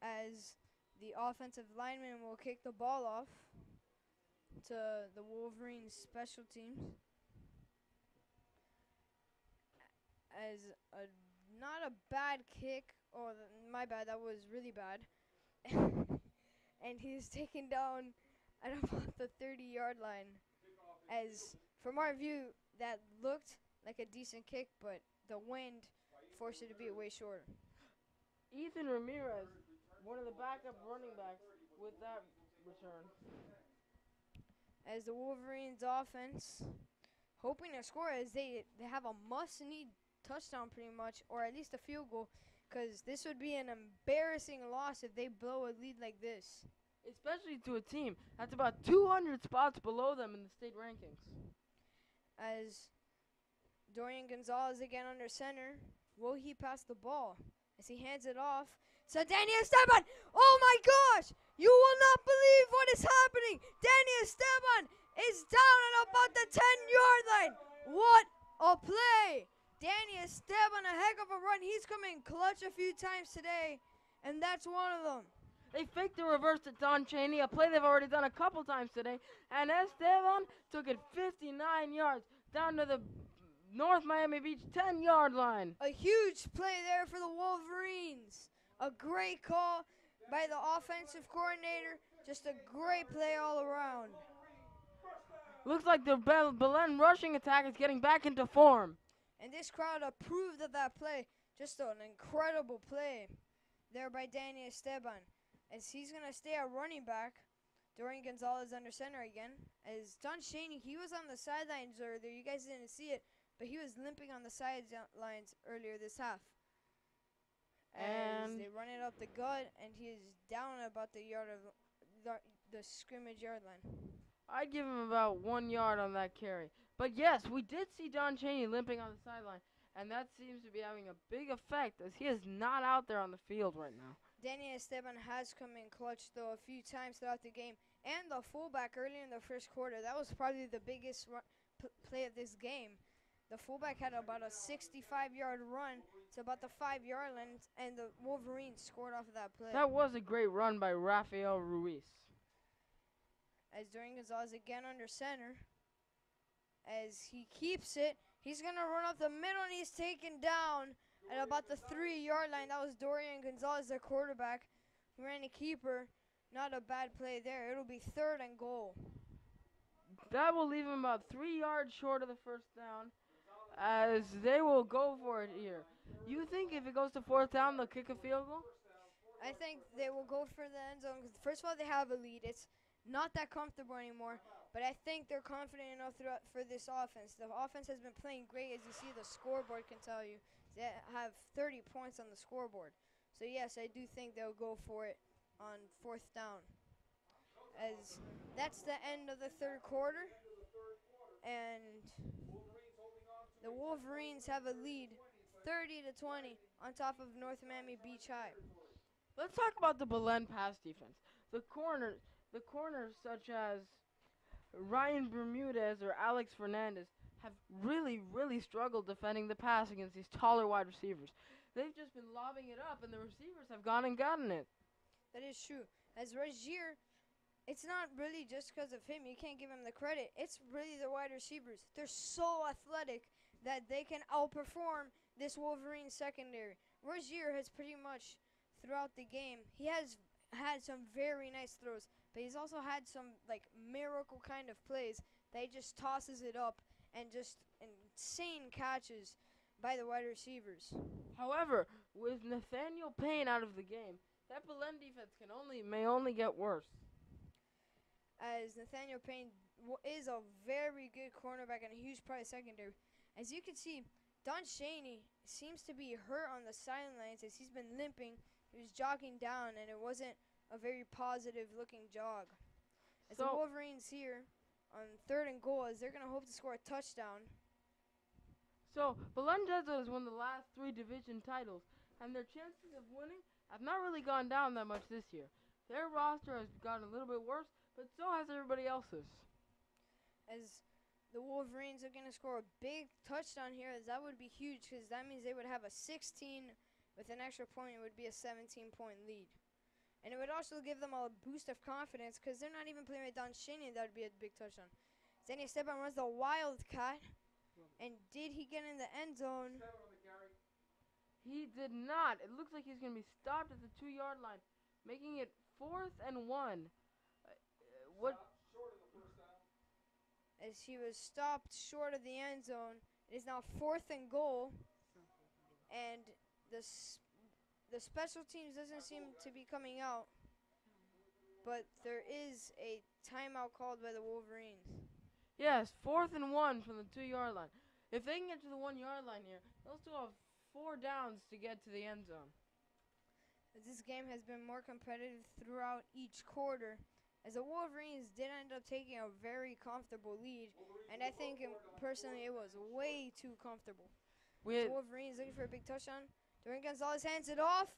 As the offensive lineman will kick the ball off to the Wolverines special teams. As not a bad kick. Oh, my bad. That was really bad. And he's taken down at about the 30-yard line. As from our view, that looked like a decent kick, but the wind forced it to be way shorter. Ethan Ramirez, one of the backup running backs, with that return. As the Wolverines offense, hoping to score, as they have a must-need touchdown pretty much, or at least a field goal, because this would be an embarrassing loss if they blow a lead like this. Especially to a team that's about 200 spots below them in the state rankings. As Dorian Gonzalez again under center, Will he pass the ball? As he hands it off to Daniel Esteban. Oh my gosh! You will not believe what is happening. Daniel Esteban is down at about the 10-yard line. What a play! Daniel Esteban, a heck of a run. He's come in clutch a few times today, and that's one of them. They faked the reverse to Don Chaney, a play they've already done a couple times today, and Esteban took it 59 yards down to the North Miami Beach 10-yard line. A huge play there for the Wolverines. A great call by the offensive coordinator. Just a great play all around. Looks like the Belen rushing attack is getting back into form. And this crowd approved of that play. Just an incredible play there by Daniel Esteban. As he's going to stay at running back. Dorian Gonzalez under center again. As Don Chaney, he was on the sidelines earlier. You guys didn't see it, but he was limping on the sidelines earlier this half. As they run it up the gut, and he is down about the yard of the scrimmage yard line. I'd give him about 1 yard on that carry. But yes, we did see Don Chaney limping on the sideline, and that seems to be having a big effect as he is not out there on the field right now. Daniel Esteban has come in clutch, though, a few times throughout the game. And the fullback early in the first quarter, that was probably the biggest play of this game. The fullback had about a 65-yard run to about the 5-yard line, and the Wolverines scored off of that play. That was a great run by Rafael Ruiz. As Dorian Gonzalez again under center. As he keeps it, he's going to run up the middle, and he's taken down at about the 3-yard line. That was Dorian Gonzalez, the quarterback, who ran a keeper. Not a bad play there. It'll be 3rd and goal. That will leave him about 3 yards short of the first down, as they will go for it here. You think if it goes to 4th down, they'll kick a field goal? I think they will go for the end zone. First of all, they have a lead. It's not that comfortable anymore, but I think they're confident enough for this offense. The offense has been playing great, as you see the scoreboard can tell you. They have 30 points on the scoreboard. So, yes, I do think they'll go for it on 4th down. As that's the end of the 3rd quarter, and the Wolverines have a lead 30-20 on top of North Miami Beach High. Let's talk about the Belen pass defense. The corners such as Ryan Bermudez or Alex Fernandez have really, really struggled defending the pass against these taller wide receivers. They've just been lobbing it up, and the receivers have gone and gotten it. That is true. As Rodgers, it's not really just because of him. You can't give him the credit. It's really the wide receivers. They're so athletic that they can outperform this Wolverine secondary. Rodgers has pretty much, throughout the game, he has had some very nice throws, but he's also had some miracle kind of plays that he just tosses it up and just insane catches by the wide receivers. However, with Nathaniel Payne out of the game, that Belen defense may only get worse. As Nathaniel Payne is a very good cornerback and a huge part of secondary. As you can see, Don Chaney seems to be hurt on the sidelines as he's been limping. He was jogging down, and it wasn't a very positive-looking jog. As the Wolverines here on 3rd and goal, as they're going to hope to score a touchdown. So, Belen Jesuit has won the last 3 division titles, and their chances of winning have not really gone down that much this year. Their roster has gotten a little bit worse, but so has everybody else's. As the Wolverines are going to score a big touchdown here, as that would be huge, because that means they would have a 16 with an extra point. It would be a 17-point lead. And it would also give them a boost of confidence, because they're not even playing with Don Chaney. That would be a big touchdown. Daniel Esteban runs the Wildcat. And did he get in the end zone? He did not. It looks like he's going to be stopped at the 2-yard line, making it 4th and 1. As he was stopped short of the end zone, it is now 4th and goal. And the special teams doesn't seem to be coming out. But there is a timeout called by the Wolverines. Yes, 4th and 1 from the 2-yard line. If they can get to the 1-yard line here, they'll still have 4 downs to get to the end zone. This game has been more competitive throughout each quarter, as the Wolverines did end up taking a very comfortable lead, and I think personally it was way too comfortable. The Wolverines looking for a big touchdown. Duran Gonzalez hands it off,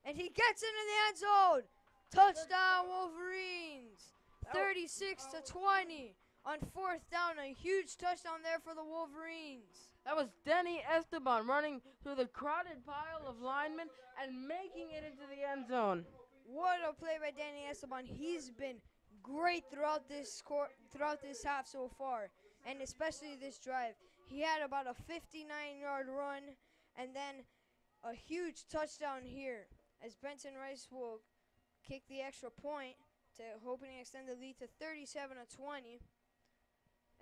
and he gets into the end zone. Touchdown, Wolverines! 36-20 on 4th down. A huge touchdown there for the Wolverines. That was Denny Esteban running through the crowded pile of linemen and making it into the end zone. What a play by Danny Esteban. He's been great throughout this half so far, and especially this drive. He had about a 59-yard run and then a huge touchdown here as Brenton Rice will kick the extra point to hoping to extend the lead to 37-20.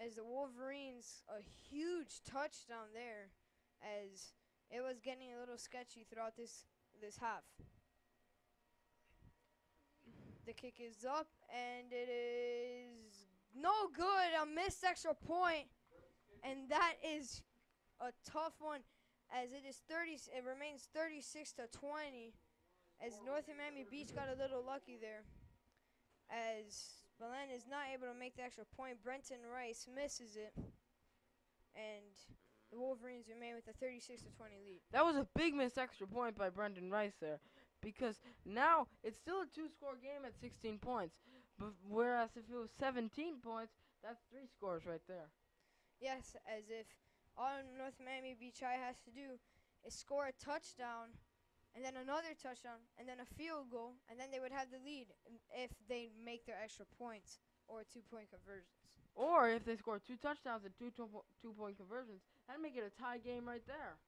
As the Wolverines, a huge touchdown there as it was getting a little sketchy throughout this half. The kick is up, and it is no good. A missed extra point, and that is a tough one as it remains 36-20 as North Miami Beach got a little lucky there. As Belen is not able to make the extra point, Brenton Rice misses it, and the Wolverines remain with a 36-20 lead. That was a big missed extra point by Brenton Rice there, because now it's still a 2-score game at 16 points. Whereas if it was 17 points, that's 3 scores right there. Yes, as if all North Miami Beach High has to do is score a touchdown, and then another touchdown, and then a field goal, and then they would have the lead if they make their extra points or 2-point conversions. Or if they score 2 touchdowns and 2-point conversions, that'd make it a tie game right there.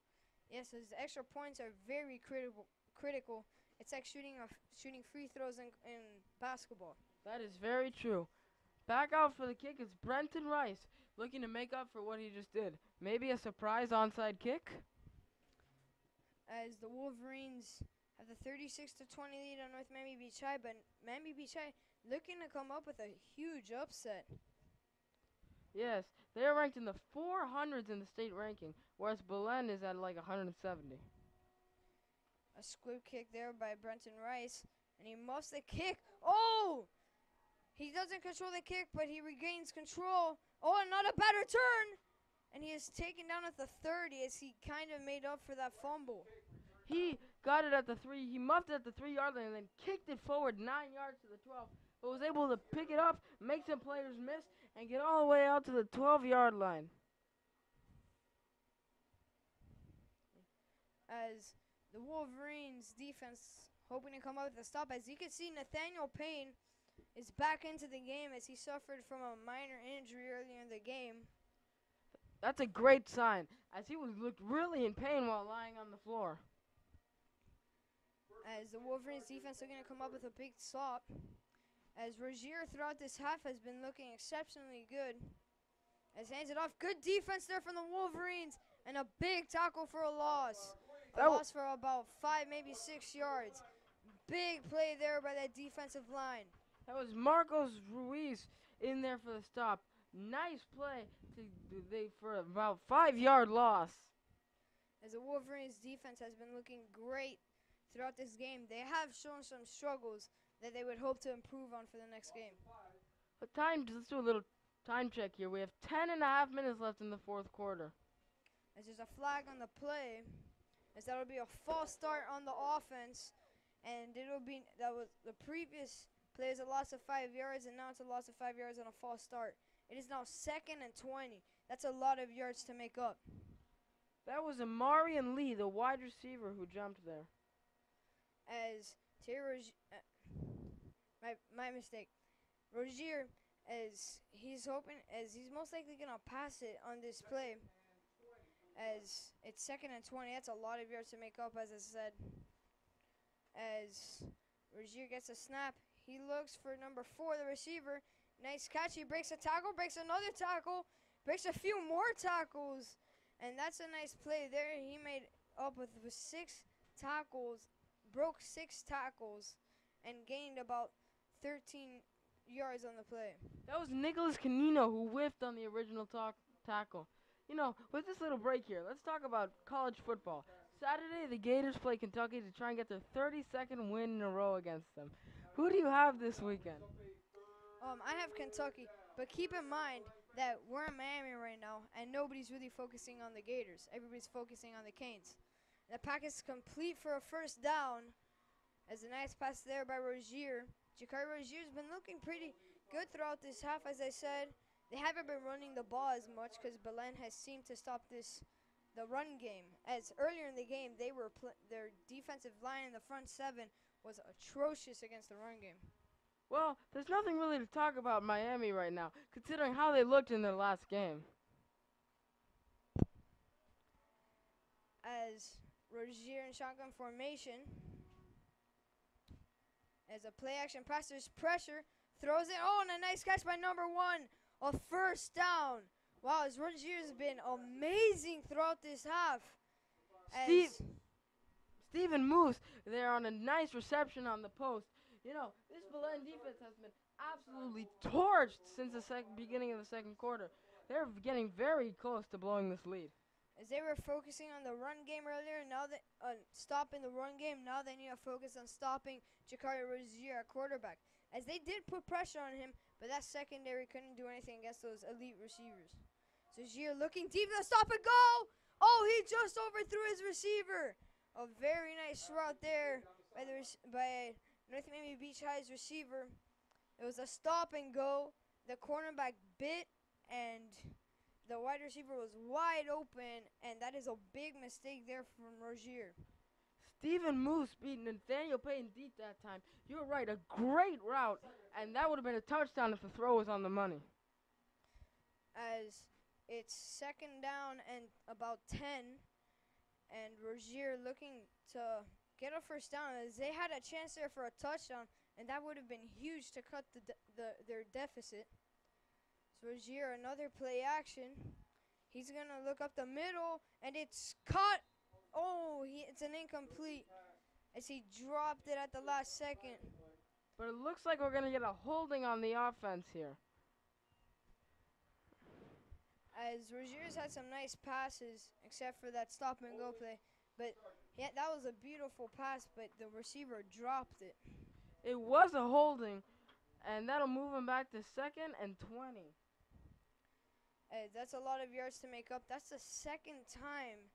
Yes, as the extra points are very critical. It's like shooting free throws in basketball. That is very true. Back out for the kick is Brenton Rice, looking to make up for what he just did. Maybe a surprise onside kick? As the Wolverines have the 36-20 lead on North Miami Beach High, but Miami Beach High looking to come up with a huge upset. Yes, they are ranked in the 400s in the state ranking, whereas Belen is at like 170. A squib kick there by Brenton Rice, and he muffs the kick. Oh! He doesn't control the kick, but he regains control. Oh, and not a better turn! And he is taken down at the 30 as he kind of made up for that fumble. He got it at the 3. He muffed it at the 3-yard line and then kicked it forward 9 yards to the 12. But was able to pick it up, make some players miss, and get all the way out to the 12-yard line. As the Wolverines defense hoping to come out with a stop. As you can see, Nathaniel Payne is back into the game as he suffered from a minor injury earlier in the game. That's a great sign, as he looked really in pain while lying on the floor. As the Wolverines defense looking to come up with a big stop. As Rodgers throughout this half has been looking exceptionally good. As hands it off. Good defense there from the Wolverines. And a big tackle for a loss. A loss for about 5, maybe 6 yards. Big play there by that defensive line. That was Marcos Ruiz in there for the stop. Nice play for about 5-yard loss. As the Wolverines defense has been looking great throughout this game, they have shown some struggles that they would hope to improve on for the next game. Let's do a little time check here. We have 10.5 minutes left in the 4th quarter. As there's a flag on the play, as that'll be a false start on the offense, and that was the previous play is a loss of 5 yards, and now it's a loss of 5 yards on a false start. It is now 2nd and 20. That's a lot of yards to make up. That was Amarian Lee, the wide receiver, who jumped there. As my mistake. Rodgers, as he's most likely gonna pass it on this play. As it's 2nd and 20, that's a lot of yards to make up, as I said. As Rodgers gets a snap, he looks for number 4, the receiver. Nice catch. He breaks a tackle, breaks another tackle, breaks a few more tackles, and that's a nice play there. He made up with 6 tackles, broke 6 tackles, and gained about 13 yards on the play. That was Nicholas Canino who whiffed on the original tackle. You know, with this little break here, let's talk about college football. Saturday, the Gators play Kentucky to try and get their 32nd win in a row against them. Who do you have this weekend? I have Kentucky, but keep in mind that we're in Miami right now, and nobody's really focusing on the Gators. Everybody's focusing on the Canes. The pack is complete for a first down. As a nice pass there by Rozier. Jakari Rozier's been looking pretty good throughout this half, as I said. They haven't been running the ball as much because Belen has seemed to stop the run game. As earlier in the game, their defensive line in the front seven was atrocious against the run game. Well, there's nothing really to talk about Miami right now, considering how they looked in their last game. As Rozier in shotgun formation. As a play action pass, there's pressure. Throws it. Oh, and a nice catch by number 1. A first down. Wow, as Rozier has been amazing throughout this half. Stephen Moose there on a nice reception on the post. You know, this Belen defense has been absolutely torched since the beginning of the second quarter. They're getting very close to blowing this lead. As they were focusing on the run game earlier, now that stopping the run game, now they need to focus on stopping Jakari Rozier at quarterback. As they did put pressure on him, but that secondary couldn't do anything against those elite receivers. So Rozier looking deep to stop and go. Oh, he just overthrew his receiver. A very nice route there by North Miami Beach High's receiver. It was a stop and go. The cornerback bit and the wide receiver was wide open, and that is a big mistake there from Rozier. Stephen Moose beat Nathaniel Payne deep that time. You were right, a great route, and that would have been a touchdown if the throw was on the money. As it's second down and about 10, and Rozier looking to get a first down, as they had a chance there for a touchdown, and that would have been huge to cut their deficit. So Rozier, another play action. He's going to look up the middle, and it's caught. Oh, it's an incomplete as he dropped it at the last second. But it looks like we're going to get a holding on the offense here. As Rozier's had some nice passes, except for that stop-and-go play. But yeah, that was a beautiful pass, but the receiver dropped it. It was a holding, and that'll move him back to 2nd and 20. That's a lot of yards to make up. That's the second time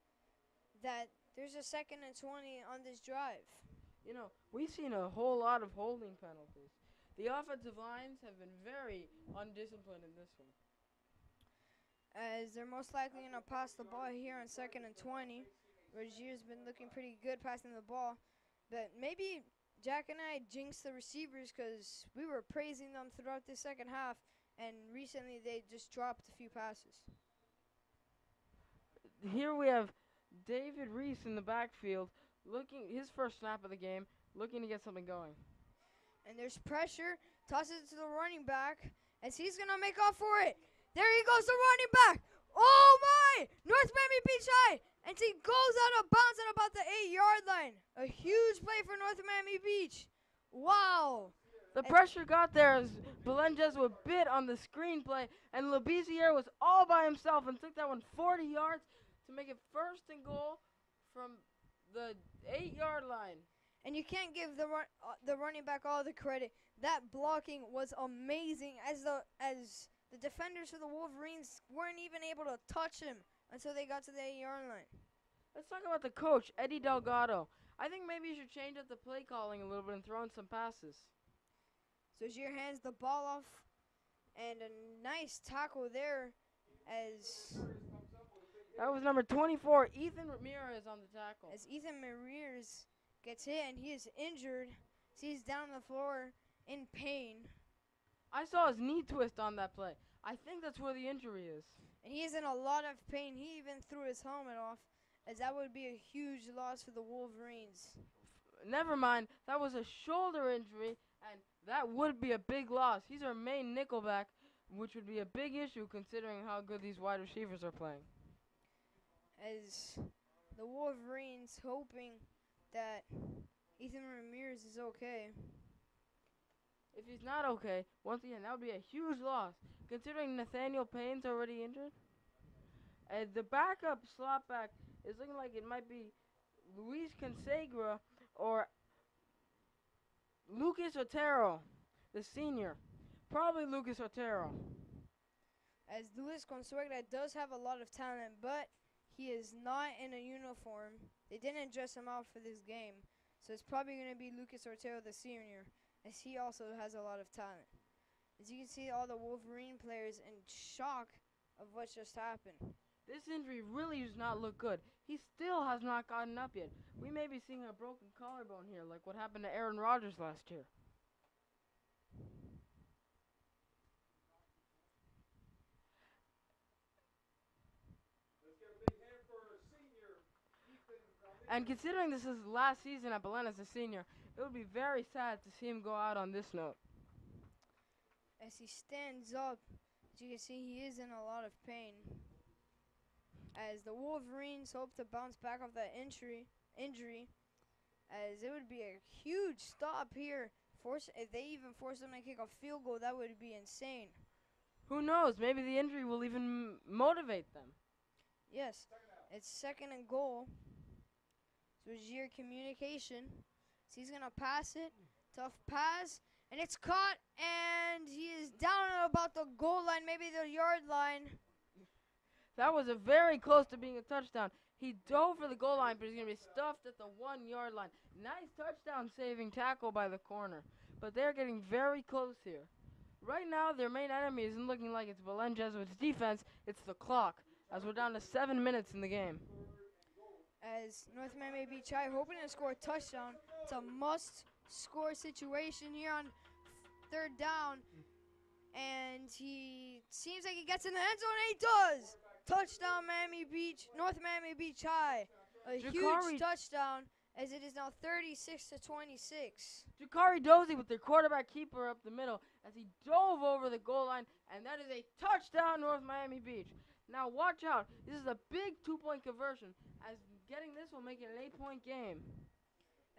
that there's a 2nd and 20 on this drive. You know, we've seen a whole lot of holding penalties. The offensive lines have been very undisciplined in this one. As they're most likely going to pass the ball here on 2nd and 20. Rozier's been looking pretty good passing the ball. But maybe Jack and I jinxed the receivers because we were praising them throughout the second half. And recently they just dropped a few passes. Here we have David Reese in the backfield, his first snap of the game, looking to get something going. And there's pressure, tosses it to the running back, as he's going to make off for it. There he goes, the running back. Oh, my! North Miami Beach High. And he goes out of bounds at about the 8-yard line. A huge play for North Miami Beach. Wow. The pressure got there as Belen Jesuit bit on the screenplay, and Labiziere was all by himself and took that one 40 yards to make it 1st and goal from the 8-yard line. And you can't give the running back all the credit. That blocking was amazing as the defenders for the Wolverines weren't even able to touch him until they got to the 8-yard line. Let's talk about the coach, Eddie Delgado. I think maybe you should change up the play calling a little bit and throw in some passes. So Rozier hands the ball off, and a nice tackle there as that was number 24, Ethan Ramirez on the tackle. As Ethan Ramirez gets hit and he is injured, so he's down on the floor in pain. I saw his knee twist on that play. I think that's where the injury is. And he is in a lot of pain. He even threw his helmet off, as that would be a huge loss for the Wolverines. Never mind, that was a shoulder injury, and that would be a big loss. He's our main nickelback, which would be a big issue considering how good these wide receivers are playing. As the Wolverines hoping that Ethan Ramirez is okay. If he's not okay, once again, that would be a huge loss, considering Nathaniel Payne's already injured. And the backup slot back is looking like it might be Luis Consegra or Lucas Otero, the senior. Probably Lucas Otero. As Luis Consuegra does have a lot of talent, but he is not in a uniform. They didn't dress him out for this game, so it's probably going to be Lucas Ortero, the senior, as he also has a lot of talent. As you can see, all the Wolverine players in shock of what just happened. This injury really does not look good. He still has not gotten up yet. We may be seeing a broken collarbone here, like what happened to Aaron Rodgers last year. And considering this is his last season at Belen as a senior, it would be very sad to see him go out on this note. As he stands up, as you can see, he is in a lot of pain. As the Wolverines hope to bounce back off that injury, as it would be a huge stop here. If they even force them to kick a field goal, that would be insane. Who knows? Maybe the injury will even motivate them. Yes, it's 2nd and goal. So it's your communication. So he's going to pass it. Tough pass. And it's caught. And he is down at about the goal line, maybe the yard line. That was a very close to being a touchdown. He dove for the goal line, but he's going to be stuffed at the 1 yard line. Nice touchdown saving tackle by the corner. But they're getting very close here. Right now, their main enemy isn't looking like it's Belen Jesuit's defense. It's the clock, as we're down to 7 minutes in the game. As North Miami Beach High hoping to score a touchdown. It's a must-score situation here on 3rd down. And he seems like he gets in the end zone, and he does! Touchdown, North Miami Beach High. A huge touchdown, as it is now 36-26. Jakari Dozie with their quarterback keeper up the middle as he dove over the goal line, and that is a touchdown, North Miami Beach. Now watch out. This is a big 2-point conversion, as getting this will make it an 8-point game.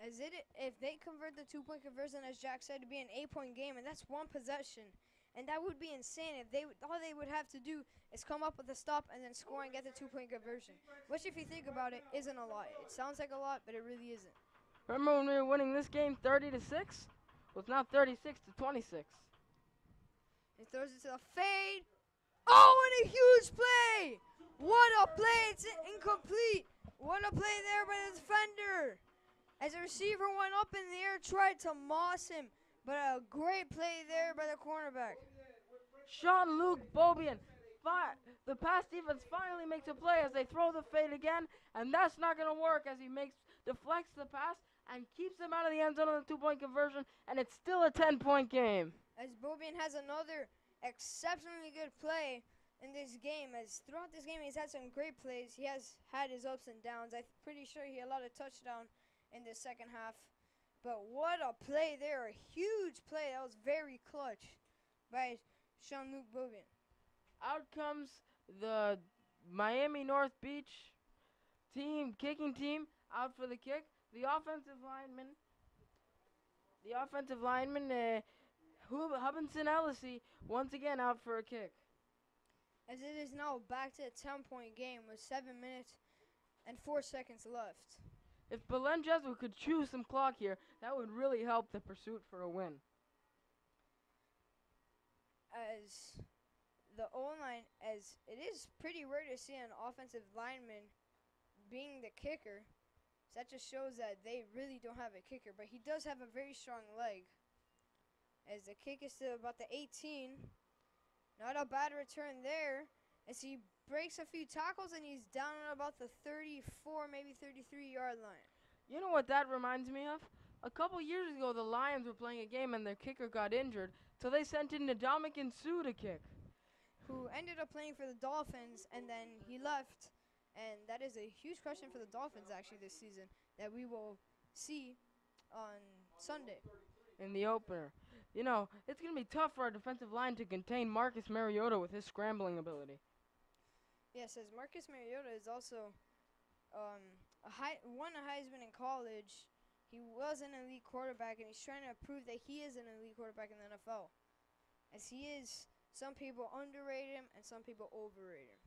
If they convert the 2-point conversion, as Jack said, to be an 8-point game, and that's one possession. And that would be insane if all they would have to do is come up with a stop and then score and get the 2-point conversion. Which, if you think about it, isn't a lot. It sounds like a lot, but it really isn't. Remember when we were winning this game 30-6? Well, it's now 36-26. He throws it to the fade. Oh, and a huge play! What a play! It's incomplete. What a play there by the defender. As the receiver went up in the air, tried to moss him. But a great play there by the cornerback. Jean-Luc Beaubien. The pass defense finally makes a play as they throw the fade again. And that's not going to work as he deflects the pass and keeps them out of the end zone on the 2-point conversion. And it's still a 10-point game. As Beaubien has another exceptionally good play in this game. As throughout this game, he's had some great plays. He has had his ups and downs. I'm pretty sure he allowed a touchdown in the second half. But what a play there. A huge play. That was very clutch by Jean-Luc Beaubien. Out comes the Miami North Beach kicking team out for the kick. The offensive lineman, Hubinson Ellisy, once again out for a kick. As it is now back to a 10-point game with 7 minutes and 4 seconds left. If Belen Jesuit could chew some clock here, that would really help the pursuit for a win. As the O-line, as it is pretty rare to see an offensive lineman being the kicker. So that just shows that they really don't have a kicker, but he does have a very strong leg. As the kick is to about the 18. Not a bad return there. As he breaks a few tackles and he's down at about the 34, maybe 33-yard line. You know what that reminds me of? A couple years ago, the Lions were playing a game and their kicker got injured, so they sent in Ndamukong Suh to kick. Who ended up playing for the Dolphins, and then he left. And that is a huge question for the Dolphins, actually, this season, that we will see on Sunday. In the opener. You know, it's going to be tough for our defensive line to contain Marcus Mariota with his scrambling ability. Yes, as Marcus Mariota is also won a Heisman in college. He was an elite quarterback, and he's trying to prove that he is an elite quarterback in the NFL. As he is, some people underrate him, and some people overrate him.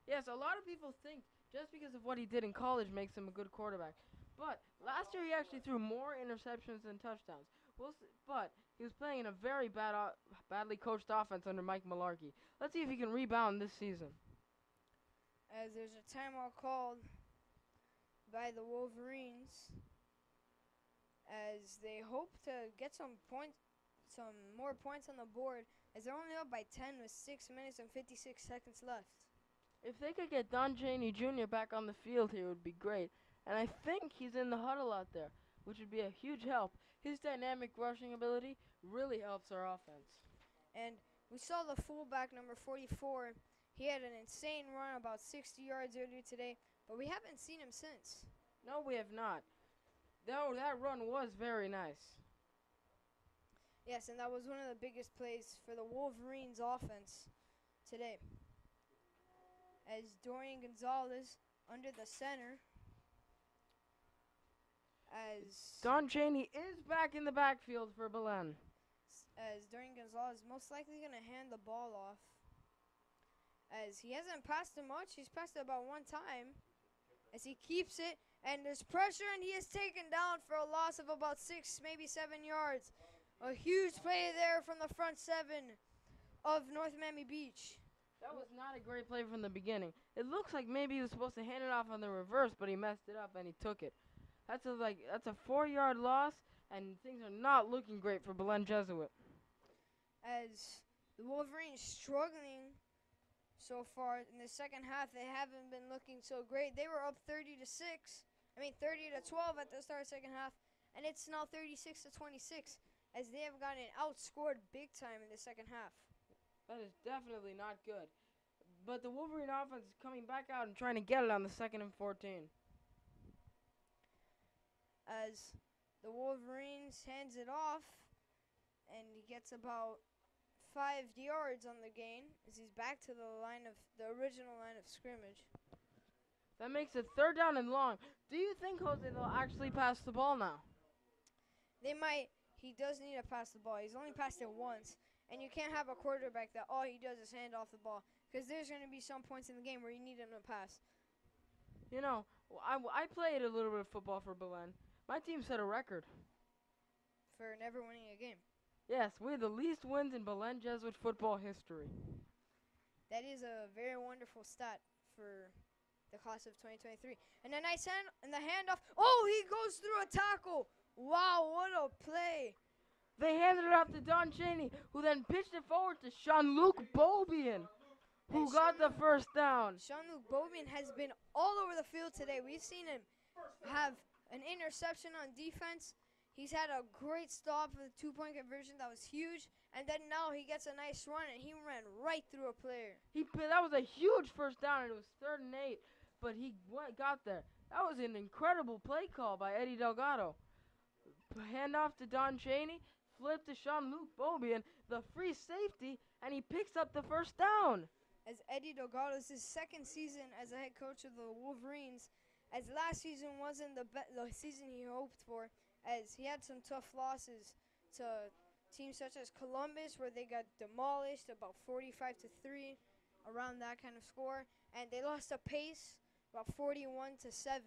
Yes, a lot of people think just because of what he did in college makes him a good quarterback. But last year he actually threw more interceptions than touchdowns, But he was playing in a very badly coached offense under Mike Mularkey. Let's see if he can rebound this season. As there's a timeout called by the Wolverines, as they hope to get some more points on the board, as they're only up by 10 with 6 minutes and 56 seconds left. If they could get Don Chaney Jr. back on the field here, it would be great. And I think he's in the huddle out there, which would be a huge help. His dynamic rushing ability really helps our offense. And we saw the fullback, number 44. He had an insane run, about 60 yards earlier today, but we haven't seen him since. No, we have not. That run was very nice. Yes, and that was one of the biggest plays for the Wolverines offense today. As Dorian Gonzalez under the center. As Don Chaney is back in the backfield for Belen. As Dorian Gonzalez most likely going to hand the ball off. As he hasn't passed it much. He's passed it about one time. As he keeps it. And there's pressure, and he is taken down for a loss of about 6, maybe 7 yards. A huge play there from the front 7 of North Miami Beach. That was not a great play from the beginning. It looks like maybe he was supposed to hand it off on the reverse, but he messed it up and he took it. That's a 4-yard loss, and things are not looking great for Belen Jesuit. As the Wolverines struggling so far in the second half, they haven't been looking so great. They were up 30 to 12 at the start of the second half, and it's now 36 to 26 as they have gotten outscored big time in the second half. That is definitely not good. But the Wolverine offense is coming back out and trying to get it on the 2nd and 14. As the Wolverines hands it off, and he gets about 5 yards on the gain as he's back to the original line of scrimmage. That makes it 3rd down and long. Do you think, Jose, they'll actually pass the ball now? They might. He does need to pass the ball. He's only passed it once. And you can't have a quarterback that all he does is hand off the ball. Because there's going to be some points in the game where you need him to pass. You know, I played a little bit of football for Belen. My team set a record. For never winning a game. Yes, we had the least wins in Belen Jesuit football history. That is a very wonderful stat for the class of 2023. And a nice handoff. Oh, he goes through a tackle. Wow, what a play. They handed it off to Don Chaney, who then pitched it forward to Jean-Luc Beaubien, who got the first down. Jean-Luc Beaubien has been all over the field today. We've seen him have an interception on defense. He's had a great stop for the 2-point conversion. That was huge. And then now he gets a nice run, and he ran right through a player. That was a huge first down, and it was 3rd and 8, but he got there. That was an incredible play call by Eddie Delgado. Handoff to Don Chaney, flip to Jean-Luc Beaubien, the free safety, and he picks up the first down. As Eddie Delgado is his 2nd season as a head coach of the Wolverines, as last season wasn't the season he hoped for, as he had some tough losses to teams such as Columbus, where they got demolished about 45 to 3, around that kind of score, and they lost a pace about 41 to 7.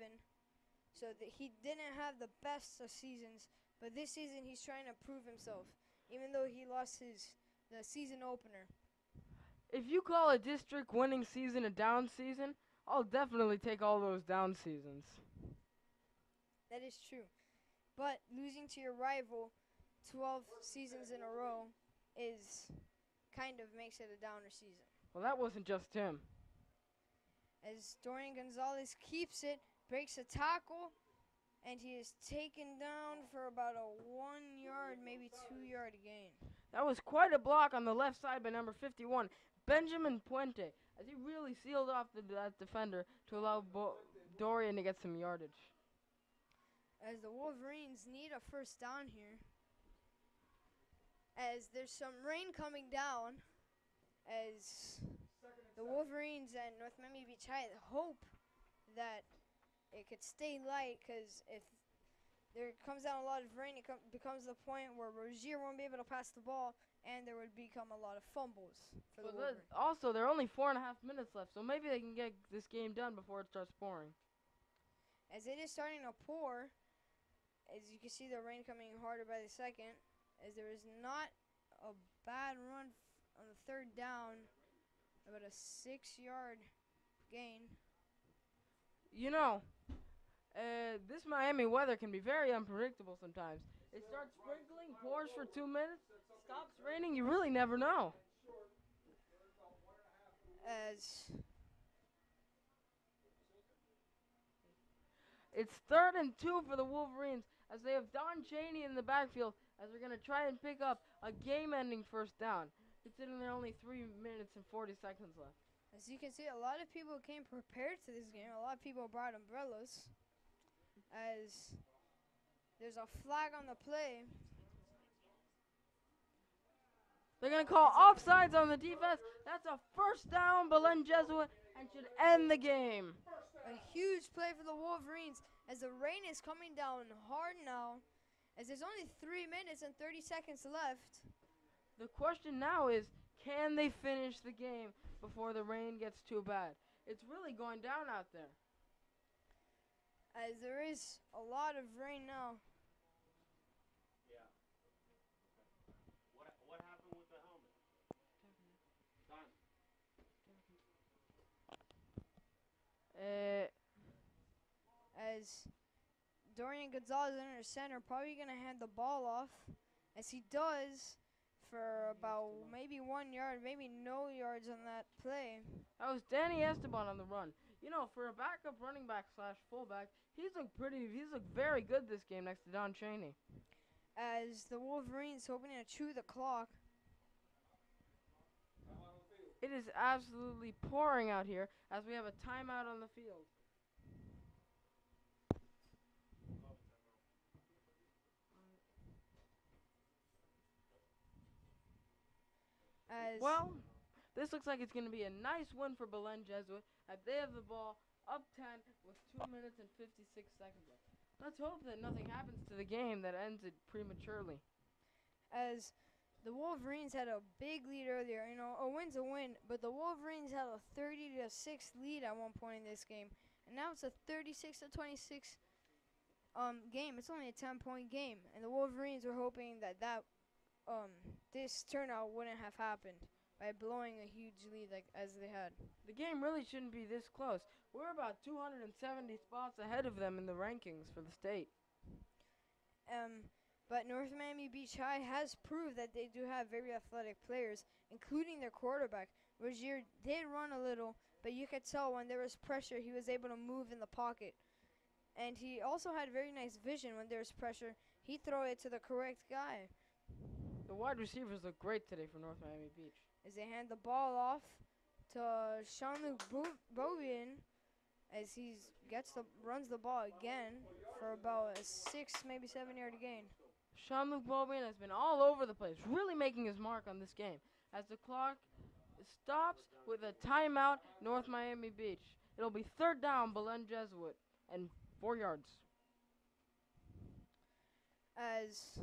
So that he didn't have the best of seasons, but this season he's trying to prove himself, even though he lost the season opener. If you call a district winning season a down season, I'll definitely take all those down seasons. That is true. But losing to your rival 12 seasons in a row kind of makes it a downer season. Well, that wasn't just him. As Dorian Gonzalez keeps it, breaks a tackle, and he is taken down for about a 1-yard, maybe 2-yard gain. That was quite a block on the left side by number 51, Benjamin Puente, as he really sealed off that defender to allow Dorian to get some yardage. As the Wolverines need a first down here, as there's some rain coming down, as the Wolverines and North Miami Beach High hope that it could stay light, because if there comes down a lot of rain, it becomes the point where Rozier won't be able to pass the ball, and there would become a lot of fumbles for the Wolverines. Also, there are only 4.5 minutes left, so maybe they can get this game done before it starts pouring. As it is starting to pour, as you can see the rain coming harder by the second, as there was not a bad run on the third down, about a 6-yard gain. You know, this Miami weather can be very unpredictable sometimes. It starts sprinkling, pours for 2 minutes, stops raining. You really never know. As It's 3rd and 2 for the Wolverines as they have Don Chaney in the backfield as they're going to try and pick up a game-ending first down, considering there are only 3 minutes and 40 seconds left. As you can see, a lot of people came prepared to this game. A lot of people brought umbrellas. As there's a flag on the play. They're going to call offsides on the defense. That's a first down, Belen Jesuit, and should end the game. A huge play for the Wolverines as the rain is coming down hard now. As there's only 3 minutes and 30 seconds left. The question now is, can they finish the game before the rain gets too bad? It's really going down out there. As there is a lot of rain now. Yeah. What happened with the helmet? Done. As Dorian Gonzalez under center, probably going to hand the ball off. As he does for about maybe 1 yard, maybe no yards on that play. That was Danny Esteban on the run. You know, for a backup running back / fullback, he's looked very good this game next to Don Chaney. As the Wolverines hoping to chew the clock. It is absolutely pouring out here as we have a timeout on the field. Well, this looks like it's going to be a nice win for Belen Jesuit as they have the ball up 10 with 2 minutes and 56 seconds left. Let's hope that nothing happens to the game that ends it prematurely. As the Wolverines had a big lead earlier. You know, a win's a win, but the Wolverines had a 30-6 lead at one point in this game. And now it's a 36-26 game. It's only a 10-point game. And the Wolverines were hoping that this turnout wouldn't have happened by blowing a huge lead as they had. The game really shouldn't be this close. We're about 270 spots ahead of them in the rankings for the state. But North Miami Beach High has proved that they do have very athletic players, including their quarterback. Rodgers did run a little, but you could tell when there was pressure, he was able to move in the pocket. And he also had very nice vision when there was pressure. He'd throw it to the correct guy. The wide receivers look great today for North Miami Beach. As they hand the ball off to Jean-Luc Beaubien, as he runs the ball again for about a 6, maybe 7-yard gain. Jean-Luc Beaubien has been all over the place, really making his mark on this game. As the clock stops with a timeout, North Miami Beach. It'll be 3rd down, Belen Jesuit, and 4 yards. As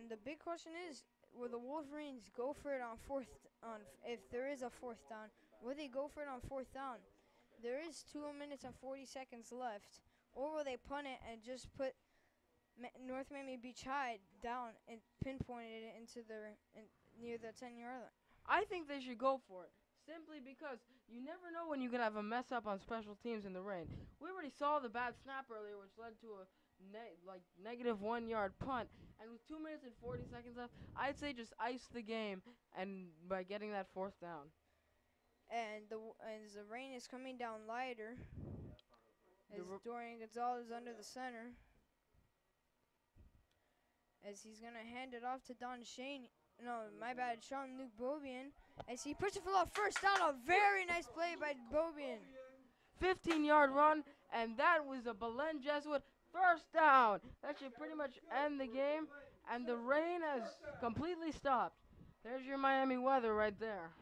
the big question is, will the Wolverines go for it on if there is a 4th down? Will they go for it on 4th down? There is 2 minutes and 40 seconds left. Or will they punt it and just put North Miami Beach High down and pinpoint it near the 10-yard line? I think they should go for it, simply because you never know when you can have a mess up on special teams in the rain. We already saw the bad snap earlier, which led to a negative 1 yard punt, and with 2 minutes and 40 seconds left, I'd say just ice the game and by getting that 4th down. And as the rain is coming down lighter, as Dorian Gonzalez under the center, as he's gonna hand it off to Jean-Luc Beaubien, as he pushes for the first down. A very nice play by Beaubien. 15-yard run, and that was a Belen Jesuit first down. That should pretty much end the game, and the rain has completely stopped. There's your Miami weather right there.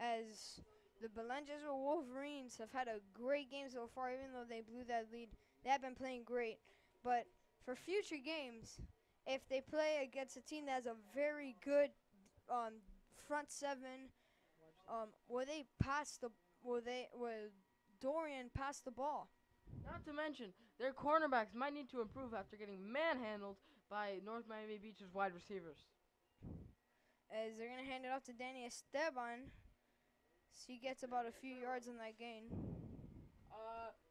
As the Belen Jesuit Wolverines have had a great game so far, even though they blew that lead. They have been playing great. But for future games, if they play against a team that has a very good front seven, will Dorian pass the ball. Not to mention, their cornerbacks might need to improve after getting manhandled by North Miami Beach's wide receivers. As they're going to hand it off to Danny Esteban. So he gets about a few yards on that gain.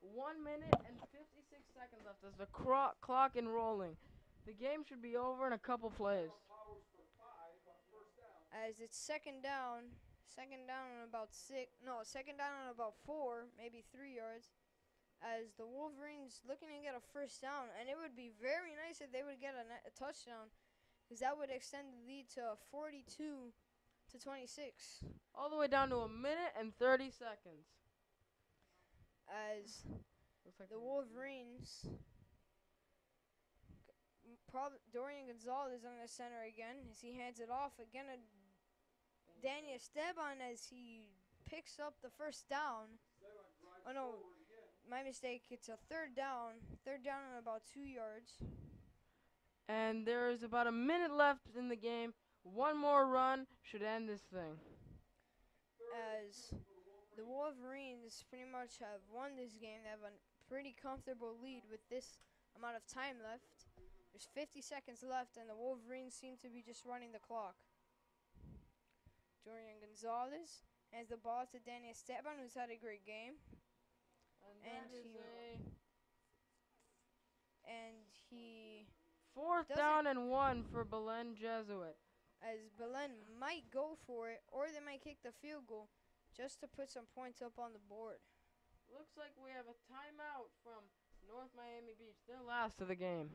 1 minute and 56 seconds left as the clock enrolling. The game should be over in a couple plays. As it's second down on about second down on about 4, maybe 3 yards. As the Wolverines looking to get a first down, and it would be very nice if they would get a touchdown, because that would extend the lead to 42 to 26. All the way down to a minute and 30 seconds. As Looks like the Wolverines, Dorian Gonzalez on the center again, as he hands it off again to Danny Esteban as he picks up the first down. Oh no, my mistake. It's a third down on about 2 yards. And there is about a minute left in the game. One more run should end this thing. As the Wolverines pretty much have won this game. They have a pretty comfortable lead with this amount of time left. There's 50 seconds left, and the Wolverines seem to be just running the clock. Dorian Gonzalez hands the ball to Danny Esteban, who's had a great game. And he fourth down and 1 for Belen Jesuit. As Belen might go for it, or they might kick the field goal just to put some points up on the board. Looks like we have a timeout from North Miami Beach. They're last of the game.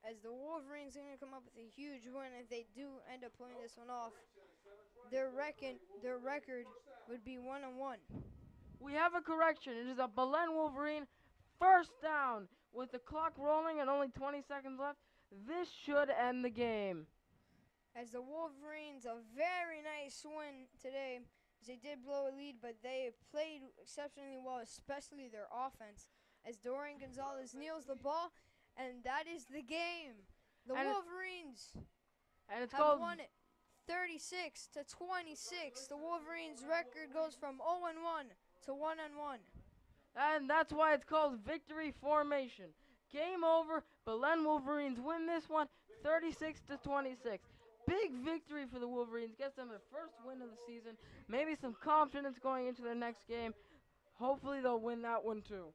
As the Wolverines are going to come up with a huge win, if they do end up pulling this one off, their record would be 1-1. We have a correction. It is a Belen Wolverine first down. With the clock rolling and only 20 seconds left, this should end the game. As the Wolverines, a very nice win today. As they did blow a lead, but they played exceptionally well, especially their offense. As Dorian Gonzalez kneels the ball, and that is the game. The Wolverines have won it 36 to 26. The Wolverines' record goes from 0-1 to 1-1. And that's why it's called victory formation. Game over. Belen Wolverines win this one 36 to 26. Big victory for the Wolverines. Gets them their first win of the season. Maybe some confidence going into their next game. Hopefully they'll win that one too.